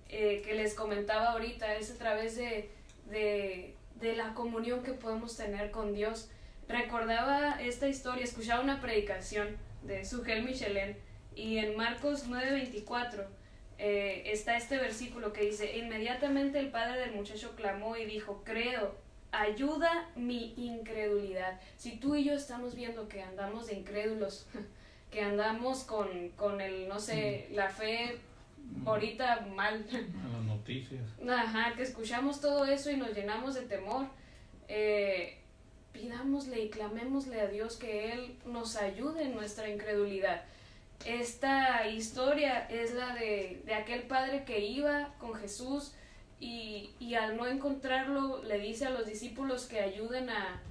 que les comentaba ahorita, es a través de la comunión que podemos tener con Dios. Recordaba esta historia, escuchaba una predicación de Sujel Michelén, y en Marcos 9:24 está este versículo que dice, inmediatamente el padre del muchacho clamó y dijo, creo, ayuda mi incredulidad. Si tú y yo estamos viendo que andamos de incrédulos, que andamos con el, no sé, la fe ahorita mal. Las noticias. Ajá, que escuchamos todo eso y nos llenamos de temor. Pidámosle y clamémosle a Dios que Él nos ayude en nuestra incredulidad. Esta historia es la de aquel padre que iba con Jesús y al no encontrarlo le dice a los discípulos que ayuden a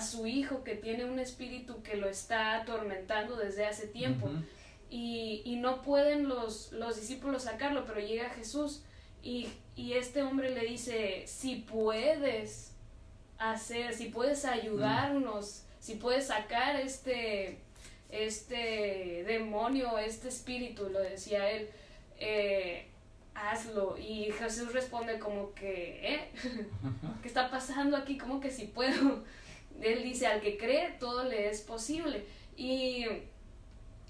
su hijo que tiene un espíritu que lo está atormentando desde hace tiempo. Uh-huh. Y no pueden los discípulos sacarlo, pero llega Jesús y este hombre le dice, si puedes ayudarnos, si puedes sacar este demonio, este espíritu, lo decía él, hazlo. Y Jesús responde como que, ¿qué está pasando aquí? ¿Cómo que si puedo? Él dice, al que cree, todo le es posible. Y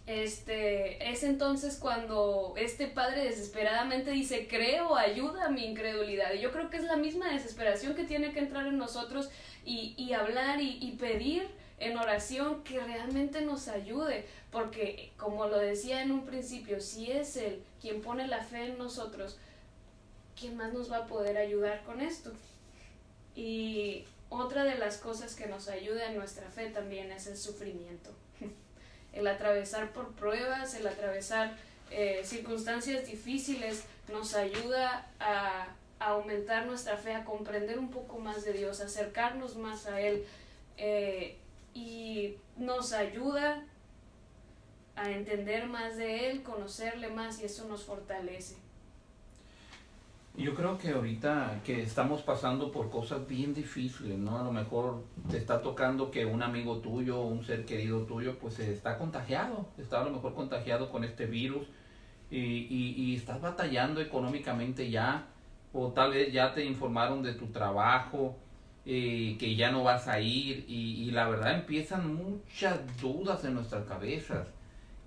es entonces cuando este padre desesperadamente dice, creo, ayuda a mi incredulidad. Y yo creo que es la misma desesperación que tiene que entrar en nosotros y hablar y pedir en oración que realmente nos ayude, porque como lo decía en un principio, si es Él quien pone la fe en nosotros, ¿quién más nos va a poder ayudar con esto? Y otra de las cosas que nos ayuda en nuestra fe también es el sufrimiento. El atravesar por pruebas, el atravesar circunstancias difíciles nos ayuda a aumentar nuestra fe, a comprender un poco más de Dios, a acercarnos más a Él, y nos ayuda a entender más de Él, conocerle más, y eso nos fortalece. Yo creo que ahorita que estamos pasando por cosas bien difíciles, ¿no? A lo mejor te está tocando que un amigo tuyo, un ser querido tuyo, pues está contagiado, está a lo mejor contagiado con este virus y estás batallando económicamente ya, o tal vez ya te informaron de tu trabajo, que ya no vas a ir y la verdad empiezan muchas dudas en nuestras cabezas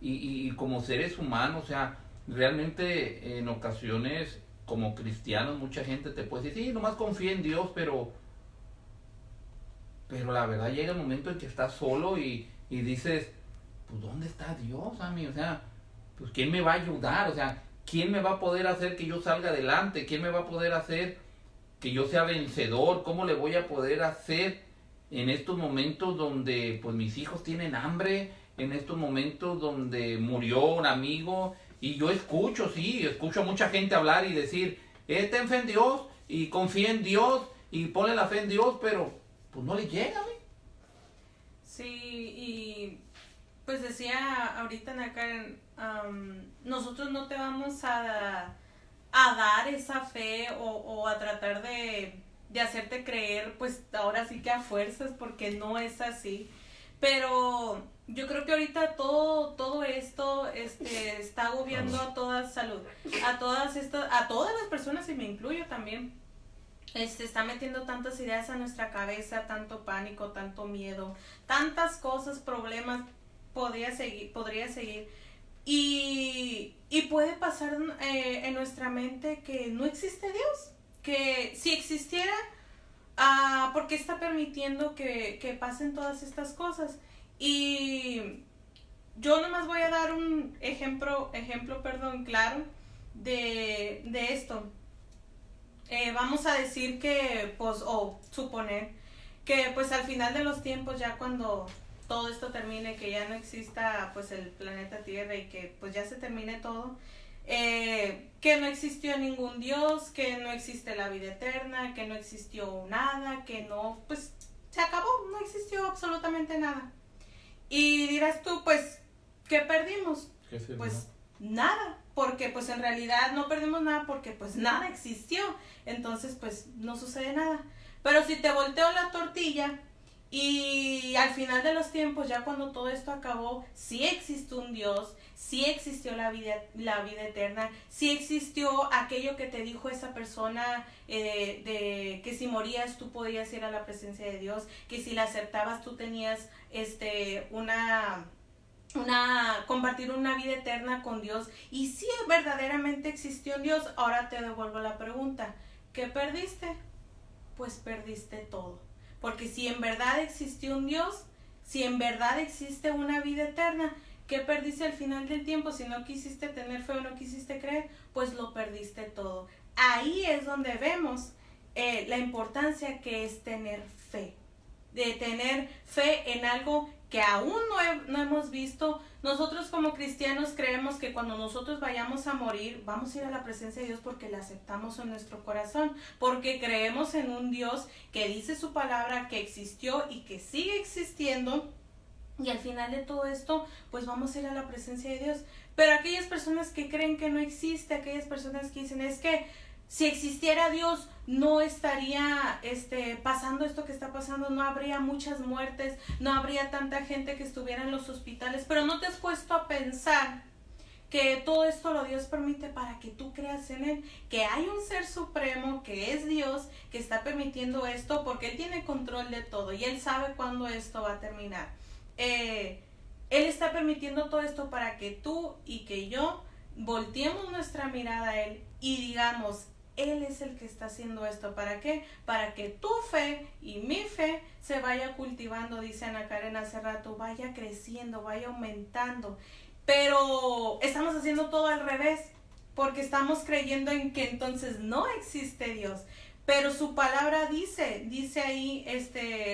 y como seres humanos, o sea, realmente en ocasiones como cristianos mucha gente te puede decir, sí, nomás confía en Dios, pero la verdad llega el momento en que estás solo y dices, pues ¿dónde está Dios, Ami? O sea, pues ¿quién me va a ayudar? O sea, ¿quién me va a poder hacer que yo salga adelante? ¿Quién me va a poder hacer que yo sea vencedor? ¿Cómo le voy a poder hacer en estos momentos donde pues mis hijos tienen hambre? En estos momentos donde murió un amigo y yo escucho a mucha gente hablar y decir, ten fe en Dios y confía en Dios y ponle la fe en Dios, pero pues no le llega, ¿eh? Sí, y pues decía ahorita Karen, nosotros no te vamos a dar esa fe o a tratar de hacerte creer, pues ahora sí que a fuerzas, porque no es así. Pero yo creo que ahorita todo esto está agobiando a todas a todas las personas, y me incluyo también. Está metiendo tantas ideas a nuestra cabeza, tanto pánico, tanto miedo, tantas cosas, problemas, podría seguir. Y puede pasar en nuestra mente que no existe Dios, que si existiera, ¿por qué está permitiendo que pasen todas estas cosas? Y yo nomás voy a dar un ejemplo, claro de esto. Vamos a decir que, pues, o suponer que, pues, al final de los tiempos, ya cuando todo esto termine, que ya no exista, pues, el planeta Tierra y que, pues, ya se termine todo, que no existió ningún Dios, que no existe la vida eterna, que no existió nada, que no, pues, se acabó, no existió absolutamente nada. Y dirás tú, pues, ¿qué perdimos? Pues, nada, porque pues en realidad no perdimos nada porque pues nada existió, entonces pues no sucede nada. Pero si te volteo la tortilla y al final de los tiempos, ya cuando todo esto acabó, sí existió un Dios, sí existió la vida eterna, sí existió aquello que te dijo esa persona, de que si morías tú podías ir a la presencia de Dios, que si la aceptabas tú tenías compartir una vida eterna con Dios, y si verdaderamente existió un Dios. Ahora te devuelvo la pregunta, ¿qué perdiste? Pues perdiste todo, porque si en verdad existió un Dios, si en verdad existe una vida eterna, ¿qué perdiste al final del tiempo? Si no quisiste tener fe o no quisiste creer, pues lo perdiste todo. Ahí es donde vemos la importancia que es tener fe, de tener fe en algo que aún no hemos visto. Nosotros como cristianos creemos que cuando nosotros vayamos a morir, vamos a ir a la presencia de Dios porque la aceptamos en nuestro corazón, porque creemos en un Dios que dice su palabra, que existió y que sigue existiendo, y al final de todo esto, pues vamos a ir a la presencia de Dios. Pero aquellas personas que creen que no existe, aquellas personas que dicen, es que si existiera Dios, no estaría pasando esto que está pasando, no habría muchas muertes, no habría tanta gente que estuviera en los hospitales. Pero no te has puesto a pensar que todo esto lo Dios permite para que tú creas en Él, que hay un ser supremo, que es Dios, que está permitiendo esto, porque Él tiene control de todo y Él sabe cuándo esto va a terminar. Él está permitiendo todo esto para que tú y que yo volteemos nuestra mirada a Él y digamos, Él es el que está haciendo esto. ¿Para qué? Para que tu fe y mi fe se vaya cultivando, dice Ana Karen hace rato, vaya creciendo, vaya aumentando. Pero estamos haciendo todo al revés, porque estamos creyendo en que entonces no existe Dios. Pero su palabra dice ahí,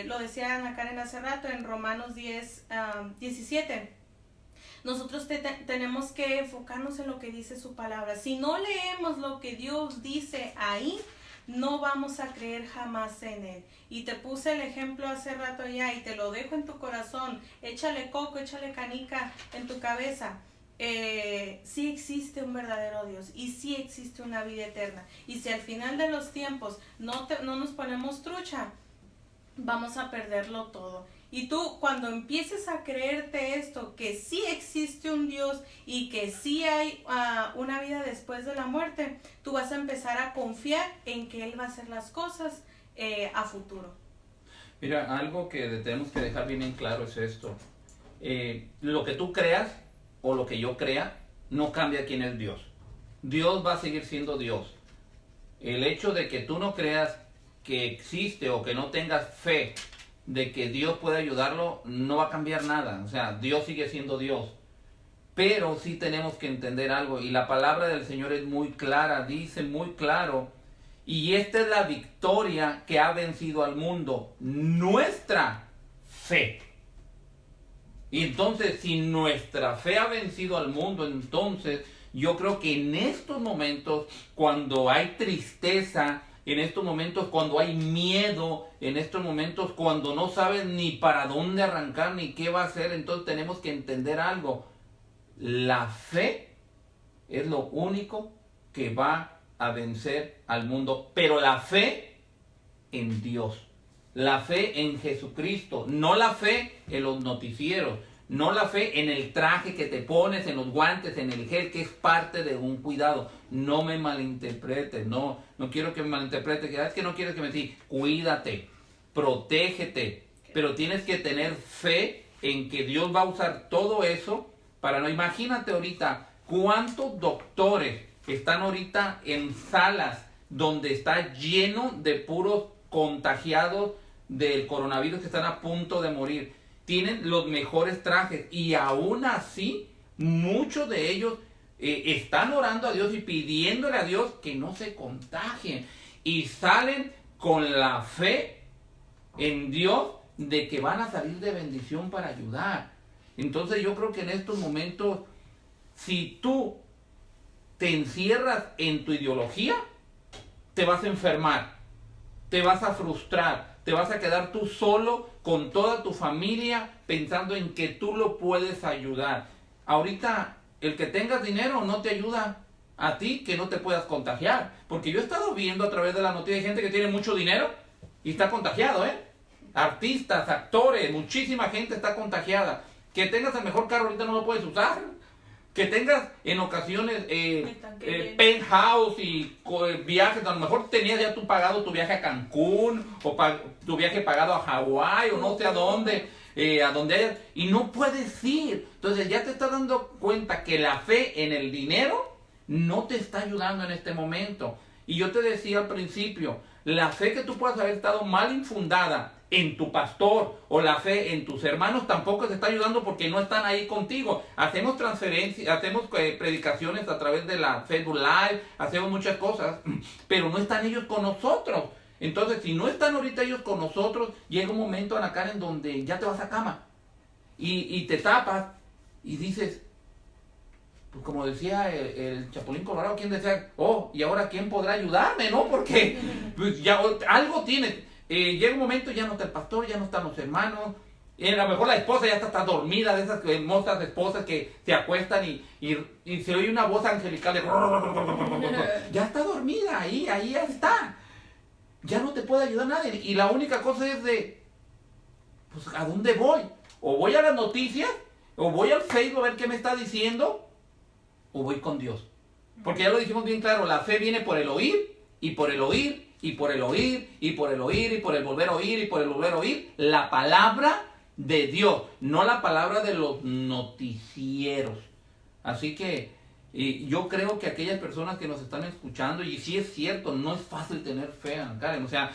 lo decía Ana Karen hace rato en Romanos 10:17. Nosotros tenemos que enfocarnos en lo que dice su palabra. Si no leemos lo que Dios dice ahí, no vamos a creer jamás en Él. Y te puse el ejemplo hace rato ya y te lo dejo en tu corazón. Échale coco, échale canica en tu cabeza. Sí existe un verdadero Dios y sí existe una vida eterna. Y si al final de los tiempos no nos ponemos trucha, vamos a perderlo todo. Y tú, cuando empieces a creerte esto, que sí existe un Dios y que sí hay una vida después de la muerte, tú vas a empezar a confiar en que Él va a hacer las cosas a futuro. Mira, algo que tenemos que dejar bien en claro es esto. Lo que tú creas o lo que yo crea no cambia quién es Dios. Dios va a seguir siendo Dios. El hecho de que tú no creas que existe o que no tengas fe de que Dios puede ayudarlo, no va a cambiar nada. O sea, Dios sigue siendo Dios. Pero sí tenemos que entender algo, y la palabra del Señor es muy clara, dice muy claro, y esta es la victoria que ha vencido al mundo, nuestra fe. Y entonces, si nuestra fe ha vencido al mundo, entonces yo creo que en estos momentos, cuando hay tristeza, en estos momentos cuando hay miedo, en estos momentos cuando no sabes ni para dónde arrancar ni qué va a hacer, entonces tenemos que entender algo. La fe es lo único que va a vencer al mundo, pero la fe en Dios. La fe en Jesucristo, no la fe en los noticieros, no la fe en el traje que te pones, en los guantes, en el gel, que es parte de un cuidado. No me malinterpretes, no quiero que me malinterpretes, que es que no quieres que me digas, cuídate, protégete, pero tienes que tener fe en que Dios va a usar todo eso para no. Imagínate ahorita cuántos doctores están ahorita en salas donde está lleno de puros contagiados del coronavirus que están a punto de morir. Tienen los mejores trajes y aún así muchos de ellos están orando a Dios y pidiéndole a Dios que no se contagien, y salen con la fe en Dios de que van a salir de bendición para ayudar. Entonces yo creo que en estos momentos, si tú te encierras en tu ideología, te vas a enfermar, te vas a frustrar, te vas a quedar tú solo con toda tu familia pensando en que tú lo puedes ayudar. Ahorita el que tengas dinero no te ayuda a ti que no te puedas contagiar, porque yo he estado viendo a través de la noticia de gente que tiene mucho dinero y está contagiado, artistas, actores, muchísima gente está contagiada. Que tengas el mejor carro ahorita no lo puedes usar. Que tengas en ocasiones penthouse y viajes, a lo mejor tenías ya tú pagado tu viaje a Cancún o tu viaje pagado a Hawái o no sé a dónde, a donde hayas, y no puedes ir. Entonces ya te estás dando cuenta que la fe en el dinero no te está ayudando en este momento. Y yo te decía al principio, la fe que tú puedas haber estado mal infundada en tu pastor o la fe en tus hermanos tampoco te está ayudando porque no están ahí contigo. Hacemos transferencias, hacemos predicaciones a través de la Facebook Live, hacemos muchas cosas, pero no están ellos con nosotros. Entonces, si no están ahorita ellos con nosotros, llega un momento, Ana Karen, donde ya te vas a cama y te tapas y dices, pues como decía el Chapulín Colorado, ¿quién decía? Oh, ¿y ahora quién podrá ayudarme, no? Porque pues ya algo tiene. Llega un momento, ya no está el pastor, ya no están los hermanos, a lo mejor la esposa ya está dormida, de esas hermosas esposas que se acuestan y se oye una voz angelical de ya está dormida, ahí ya está, ya no te puede ayudar nadie, y la única cosa es de, pues ¿a dónde voy? O voy a las noticias, o voy al Facebook a ver qué me está diciendo, o voy con Dios, porque ya lo dijimos bien claro, la fe viene por el oír, y por el oír, y por el oír, y por el oír, y por el volver a oír, y por el volver a oír, la palabra de Dios, no la palabra de los noticieros. Así que yo creo que aquellas personas que nos están escuchando, y sí es cierto, no es fácil tener fe, Karen, o sea,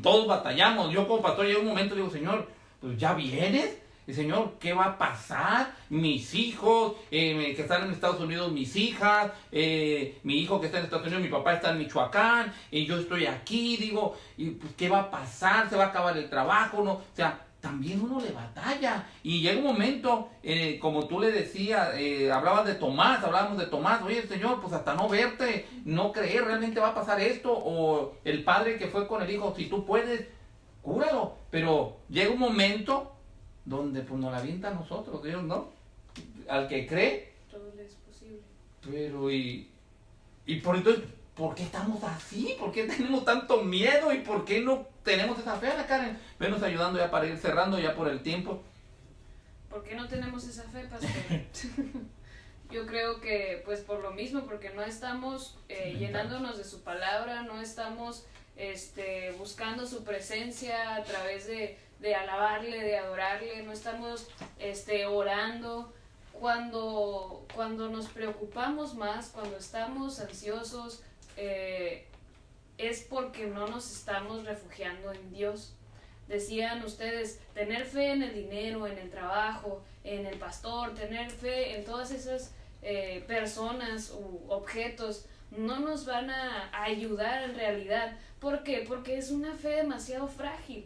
todos batallamos. Yo como pastor llega un momento y digo, Señor, pues ya vienes. Y Señor, ¿qué va a pasar? Mis hijos, que están en Estados Unidos, mis hijas, mi hijo que está en Estados Unidos, mi papá está en Michoacán, y yo estoy aquí, digo, y pues, ¿qué va a pasar? ¿Se va a acabar el trabajo? ¿No? O sea, también uno le batalla. Y llega un momento, como tú le decías, hablábamos de Tomás, oye Señor, pues hasta no verte, no creer, ¿realmente va a pasar esto? O el padre que fue con el hijo, si tú puedes, cúralo. Pero llega un momento donde pues nos la avienta a nosotros, Dios, ¿no? Al que cree. Todo le es posible. Pero entonces, ¿por qué estamos así? ¿Por qué tenemos tanto miedo? ¿Y por qué no tenemos esa fe, Ana Karen? Venos ayudando ya para ir cerrando ya por el tiempo. ¿Por qué no tenemos esa fe, pastor? Yo creo que pues por lo mismo, porque no estamos llenándonos de su palabra, no estamos buscando su presencia a través de alabarle, de adorarle, no estamos orando. Cuando nos preocupamos más, cuando estamos ansiosos, es porque no nos estamos refugiando en Dios. Decían ustedes, tener fe en el dinero, en el trabajo, en el pastor, tener fe en todas esas personas u objetos, no nos van a ayudar en realidad. ¿Por qué? Porque es una fe demasiado frágil.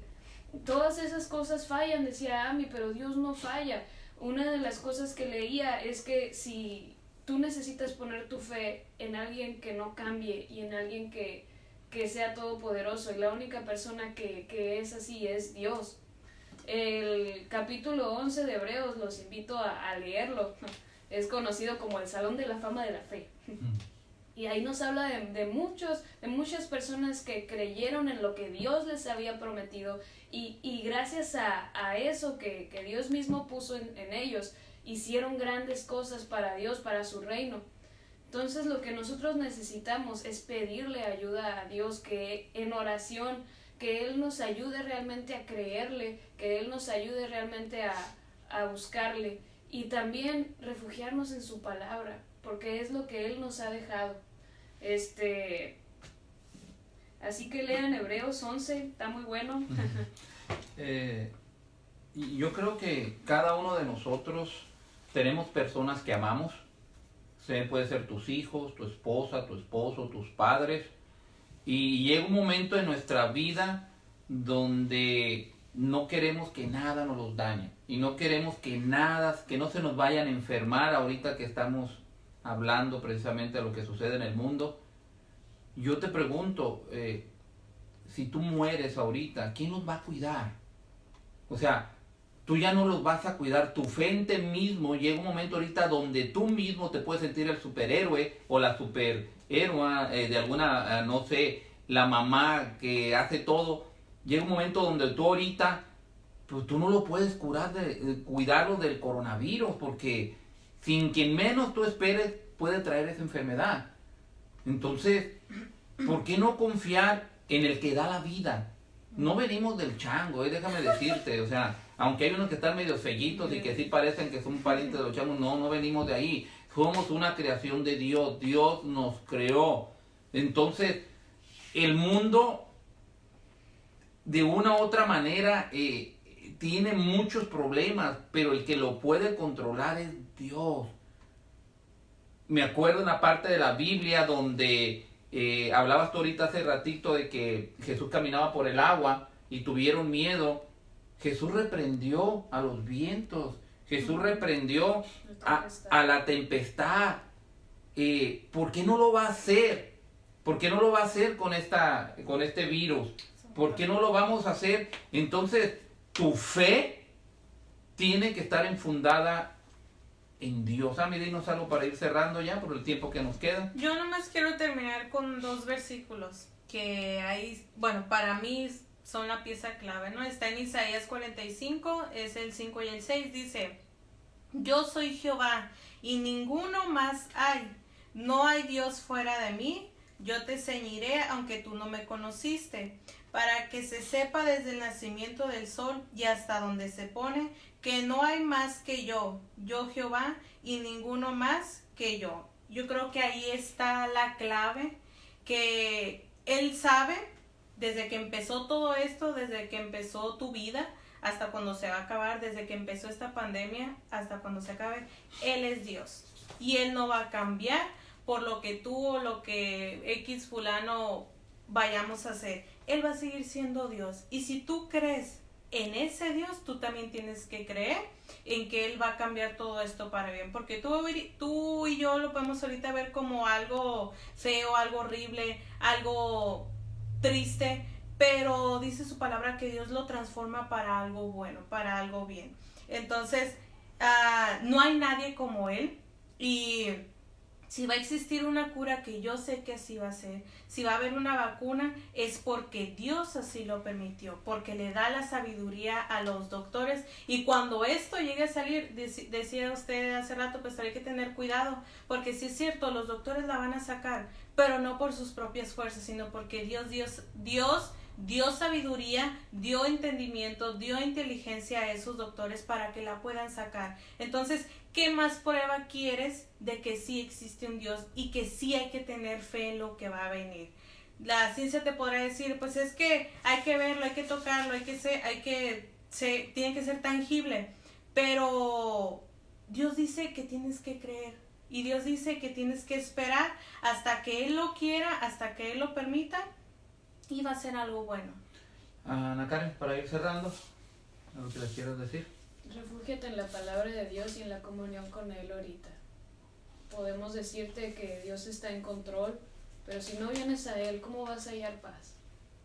Todas esas cosas fallan, decía Ami, pero Dios no falla. Una de las cosas que leía es que si tú necesitas poner tu fe en alguien que no cambie y en alguien que sea todopoderoso, y la única persona que es así es Dios. El capítulo 11 de Hebreos, los invito a leerlo, es conocido como el Salón de la Fama de la Fe. Y ahí nos habla de muchas personas que creyeron en lo que Dios les había prometido y gracias a eso que Dios mismo puso en ellos, hicieron grandes cosas para Dios, para su reino. Entonces lo que nosotros necesitamos es pedirle ayuda a Dios, que en oración, que Él nos ayude realmente a creerle, que Él nos ayude realmente a buscarle y también refugiarnos en su palabra, porque es lo que Él nos ha dejado. Así que lean Hebreos 11, está muy bueno. Y yo creo que cada uno de nosotros tenemos personas que amamos. Puede ser tus hijos, tu esposa, tu esposo, tus padres. Y llega un momento en nuestra vida donde no queremos que nada nos los dañe. Y no queremos que no se nos vayan a enfermar ahorita que estamos hablando precisamente de lo que sucede en el mundo. Yo te pregunto, si tú mueres ahorita, ¿quién los va a cuidar? O sea, tú ya no los vas a cuidar. Tu fe en ti mismo, llega un momento ahorita donde tú mismo te puedes sentir el superhéroe o la superhéroe de alguna, no sé, la mamá que hace todo. Llega un momento donde tú ahorita, pues tú no lo puedes cuidarlo del coronavirus, porque sin quien menos tú esperes puede traer esa enfermedad. Entonces, ¿por qué no confiar en el que da la vida? No venimos del chango, déjame decirte, o sea, aunque hay unos que están medio fellitos y que sí parecen que son parientes de los changos, no venimos de ahí. Somos una creación de Dios, Dios nos creó. Entonces, el mundo, de una u otra manera, tiene muchos problemas, pero el que lo puede controlar es Dios. Me acuerdo en la parte de la Biblia donde hablabas tú ahorita hace ratito de que Jesús caminaba por el agua y tuvieron miedo. Jesús reprendió a los vientos, Jesús reprendió a la tempestad. ¿Por qué no lo va a hacer? ¿Por qué no lo va a hacer con este virus? ¿Por qué no lo vamos a hacer? Entonces, tu fe tiene que estar enfundada en Dios. Dinos algo para ir cerrando ya por el tiempo que nos queda. Yo nomás quiero terminar con 2 versículos que hay, bueno, para mí son la pieza clave, ¿no? Está en Isaías 45, es el 5 y el 6, dice: yo soy Jehová y ninguno más hay, no hay Dios fuera de mí, yo te ceñiré aunque tú no me conociste, para que se sepa desde el nacimiento del sol y hasta donde se pone, que no hay más que yo Jehová, y ninguno más que yo. Yo creo que ahí está la clave, que Él sabe desde que empezó todo esto, desde que empezó tu vida, hasta cuando se va a acabar, desde que empezó esta pandemia, hasta cuando se acabe, Él es Dios. Y Él no va a cambiar por lo que tú o lo que X fulano vayamos a hacer. Él va a seguir siendo Dios. Y si tú crees en ese Dios, tú también tienes que creer en que Él va a cambiar todo esto para bien. Porque tú y yo lo podemos ahorita ver como algo feo, algo horrible, algo triste, pero dice su palabra que Dios lo transforma para algo bueno, para algo bien. Entonces, no hay nadie como Él. Y si va a existir una cura, que yo sé que así va a ser, si va a haber una vacuna, es porque Dios así lo permitió, porque le da la sabiduría a los doctores. Y cuando esto llegue a salir, decía usted hace rato, pues hay que tener cuidado, porque sí es cierto, los doctores la van a sacar, pero no por sus propias fuerzas, sino porque Dios dio sabiduría, dio entendimiento, dio inteligencia a esos doctores para que la puedan sacar. Entonces, ¿qué más prueba quieres de que sí existe un Dios y que sí hay que tener fe en lo que va a venir? La ciencia te podrá decir, pues es que hay que verlo, hay que tocarlo, tiene que ser tangible, pero Dios dice que tienes que creer. Y Dios dice que tienes que esperar hasta que Él lo quiera, hasta que Él lo permita, y va a ser algo bueno. Ana Karen, para ir cerrando, ¿algo que les quieras decir? Refúgiate en la palabra de Dios y en la comunión con Él ahorita. Podemos decirte que Dios está en control, pero si no vienes a Él, ¿cómo vas a hallar paz?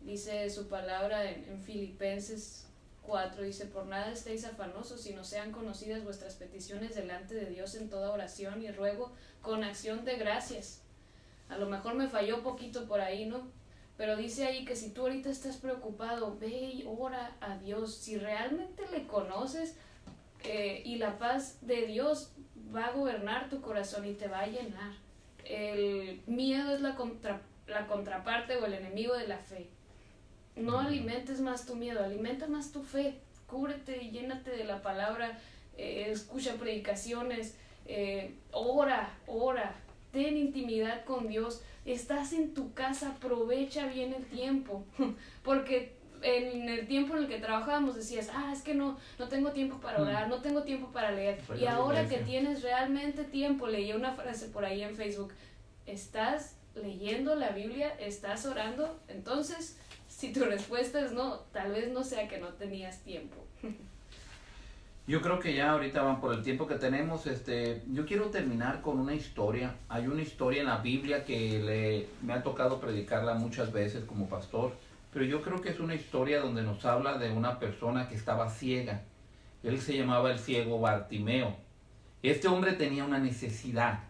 Dice su palabra en Filipenses 4, dice: por nada estéis afanosos, sino sean conocidas vuestras peticiones delante de Dios en toda oración y ruego con acción de gracias. A lo mejor me falló poquito por ahí, ¿no? Pero dice ahí que si tú ahorita estás preocupado, ve y ora a Dios. Si realmente le conoces, y la paz de Dios va a gobernar tu corazón y te va a llenar. El miedo es la contraparte o el enemigo de la fe. No alimentes más tu miedo, alimenta más tu fe. Cúbrete y llénate de la palabra, escucha predicaciones, ora, ten intimidad con Dios. Estás en tu casa, aprovecha bien el tiempo, porque en el tiempo en el que trabajábamos decías, es que no tengo tiempo para orar, no tengo tiempo para leer. Y ahora que tienes realmente tiempo, leí una frase por ahí en Facebook, estás leyendo la Biblia, estás orando. Entonces, si tu respuesta es no, tal vez no sea que no tenías tiempo. Yo creo que ya ahorita van por el tiempo que tenemos. Yo quiero terminar con una historia. Hay una historia en la Biblia que me ha tocado predicarla muchas veces como pastor, pero yo creo que es una historia donde nos habla de una persona que estaba ciega. Él se llamaba el ciego Bartimeo. Este hombre tenía una necesidad.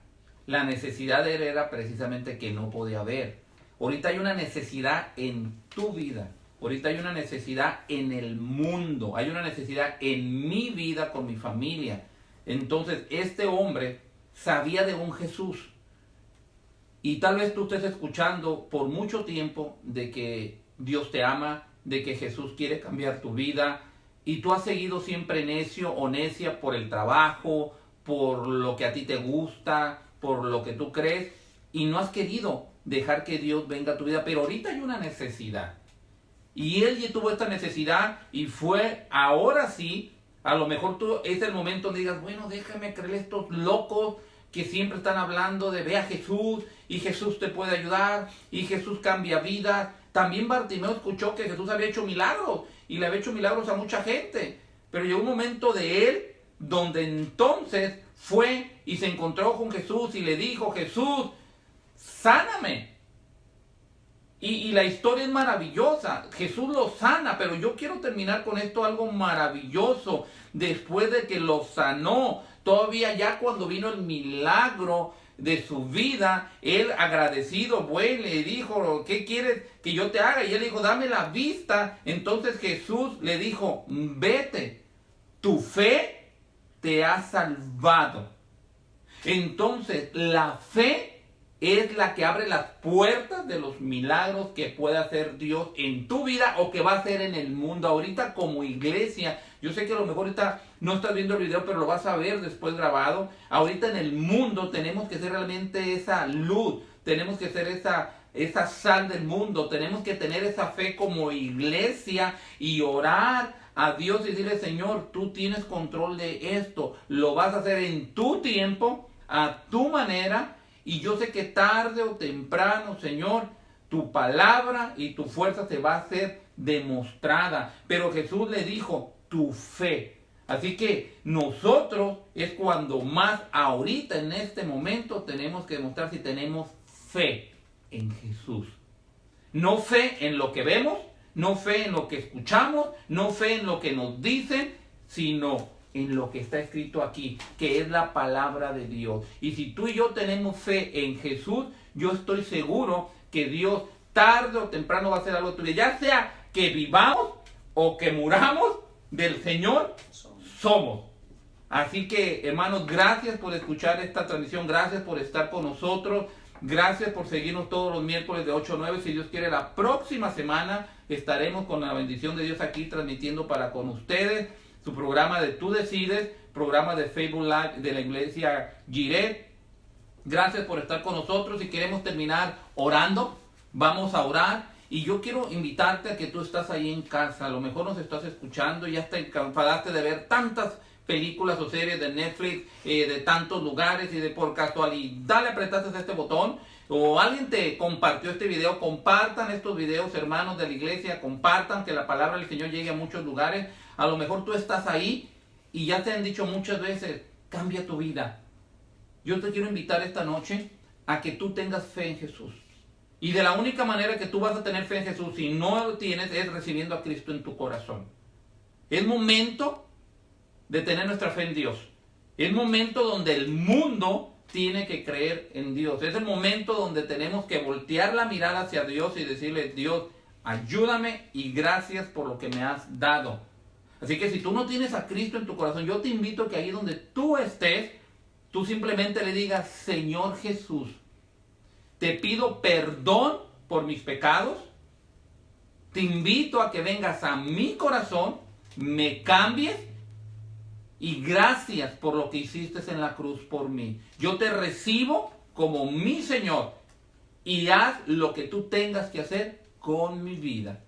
La necesidad de él era precisamente que no podía ver. Ahorita hay una necesidad en tu vida. Ahorita hay una necesidad en el mundo. Hay una necesidad en mi vida con mi familia. Entonces, este hombre sabía de un Jesús. Y tal vez tú estés escuchando por mucho tiempo de que Dios te ama, de que Jesús quiere cambiar tu vida. Y tú has seguido siempre necio o necia por el trabajo, por lo que a ti te gusta, por lo que tú crees. Y no has querido dejar que Dios venga a tu vida. Pero ahorita hay una necesidad. Y él ya tuvo esta necesidad y fue, ahora sí, a lo mejor tú es el momento donde digas, bueno, déjame creer estos locos que siempre están hablando de ve a Jesús y Jesús te puede ayudar y Jesús cambia vidas. También Bartimeo escuchó que Jesús había hecho milagros y le había hecho milagros a mucha gente. Pero llegó un momento de él donde entonces fue y se encontró con Jesús y le dijo, Jesús, sáname. Y la historia es maravillosa. Jesús lo sana, pero yo quiero terminar con esto, algo maravilloso. Después de que lo sanó, todavía ya cuando vino el milagro de su vida, él agradecido, bueno, le dijo, ¿qué quieres que yo te haga? Y él dijo, dame la vista. Entonces Jesús le dijo, vete, tu fe te ha salvado. Entonces la fe es la que abre las puertas de los milagros que puede hacer Dios en tu vida o que va a hacer en el mundo. Ahorita como iglesia, yo sé que a lo mejor ahorita no estás viendo el video, pero lo vas a ver después grabado. Ahorita en el mundo tenemos que ser realmente esa luz, tenemos que ser esa sal del mundo, tenemos que tener esa fe como iglesia y orar a Dios y decirle, Señor, tú tienes control de esto, lo vas a hacer en tu tiempo, a tu manera. Y yo sé que tarde o temprano, Señor, tu palabra y tu fuerza se va a hacer demostrada. Pero Jesús le dijo, tu fe. Así que nosotros es cuando más ahorita en este momento tenemos que demostrar si tenemos fe en Jesús. No fe en lo que vemos, no fe en lo que escuchamos, no fe en lo que nos dicen, sino en lo que está escrito aquí, que es la palabra de Dios. Y si tú y yo tenemos fe en Jesús, yo estoy seguro que Dios tarde o temprano va a hacer algo tuyo. Ya sea que vivamos o que muramos, del Señor somos. Así que, hermanos, gracias por escuchar esta transmisión, gracias por estar con nosotros, gracias por seguirnos todos los miércoles de 8 a 9. Si Dios quiere, la próxima semana estaremos con la bendición de Dios aquí transmitiendo para con ustedes su programa de Tú Decides, programa de Facebook Live de la iglesia Jireh. Gracias por estar con nosotros y queremos terminar orando. Vamos a orar y yo quiero invitarte a que tú estás ahí en casa, a lo mejor nos estás escuchando y ya te enfadaste de ver tantas películas o series de Netflix, de tantos lugares y de por casualidad le apretaste a este botón o alguien te compartió este video. Compartan estos videos, hermanos de la iglesia, compartan, que la palabra del Señor llegue a muchos lugares. A lo mejor tú estás ahí y ya te han dicho muchas veces, cambia tu vida. Yo te quiero invitar esta noche a que tú tengas fe en Jesús. Y de la única manera que tú vas a tener fe en Jesús, si no lo tienes, es recibiendo a Cristo en tu corazón. Es momento de tener nuestra fe en Dios. Es momento donde el mundo tiene que creer en Dios. Es el momento donde tenemos que voltear la mirada hacia Dios y decirle, Dios, ayúdame y gracias por lo que me has dado. Así que si tú no tienes a Cristo en tu corazón, yo te invito a que ahí donde tú estés, tú simplemente le digas, Señor Jesús, te pido perdón por mis pecados, te invito a que vengas a mi corazón, me cambies y gracias por lo que hiciste en la cruz por mí. Yo te recibo como mi Señor y haz lo que tú tengas que hacer con mi vida.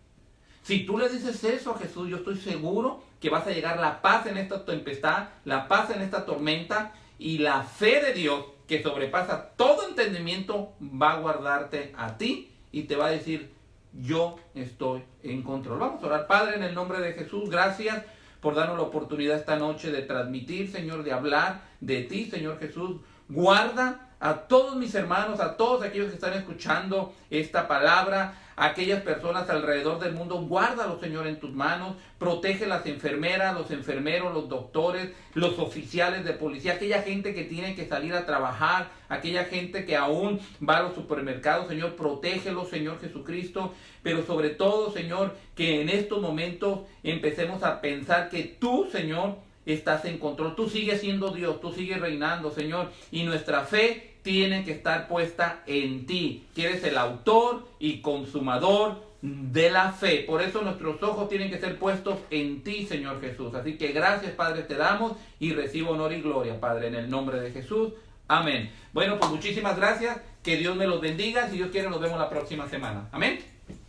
Si tú le dices eso a Jesús, yo estoy seguro que vas a llegar la paz en esta tempestad, la paz en esta tormenta y la fe de Dios que sobrepasa todo entendimiento va a guardarte a ti y te va a decir, yo estoy en control. Vamos a orar. Padre, en el nombre de Jesús, gracias por darnos la oportunidad esta noche de transmitir, Señor, de hablar de ti, Señor Jesús. Guarda a todos mis hermanos, a todos aquellos que están escuchando esta palabra, a aquellas personas alrededor del mundo. Guárdalos, Señor, en tus manos. Protege las enfermeras, los enfermeros, los doctores, los oficiales de policía, aquella gente que tiene que salir a trabajar, aquella gente que aún va a los supermercados. Señor, protégelos, Señor Jesucristo. Pero sobre todo, Señor, que en estos momentos empecemos a pensar que tú, Señor, estás en control. Tú sigues siendo Dios, tú sigues reinando, Señor. Y nuestra fe tiene que estar puesta en ti, que eres el autor y consumador de la fe. Por eso nuestros ojos tienen que ser puestos en ti, Señor Jesús. Así que gracias, Padre, te damos y recibo honor y gloria, Padre, en el nombre de Jesús. Amén. Bueno, pues muchísimas gracias. Que Dios me los bendiga. Si Dios quiere, nos vemos la próxima semana. Amén.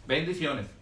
Bendiciones.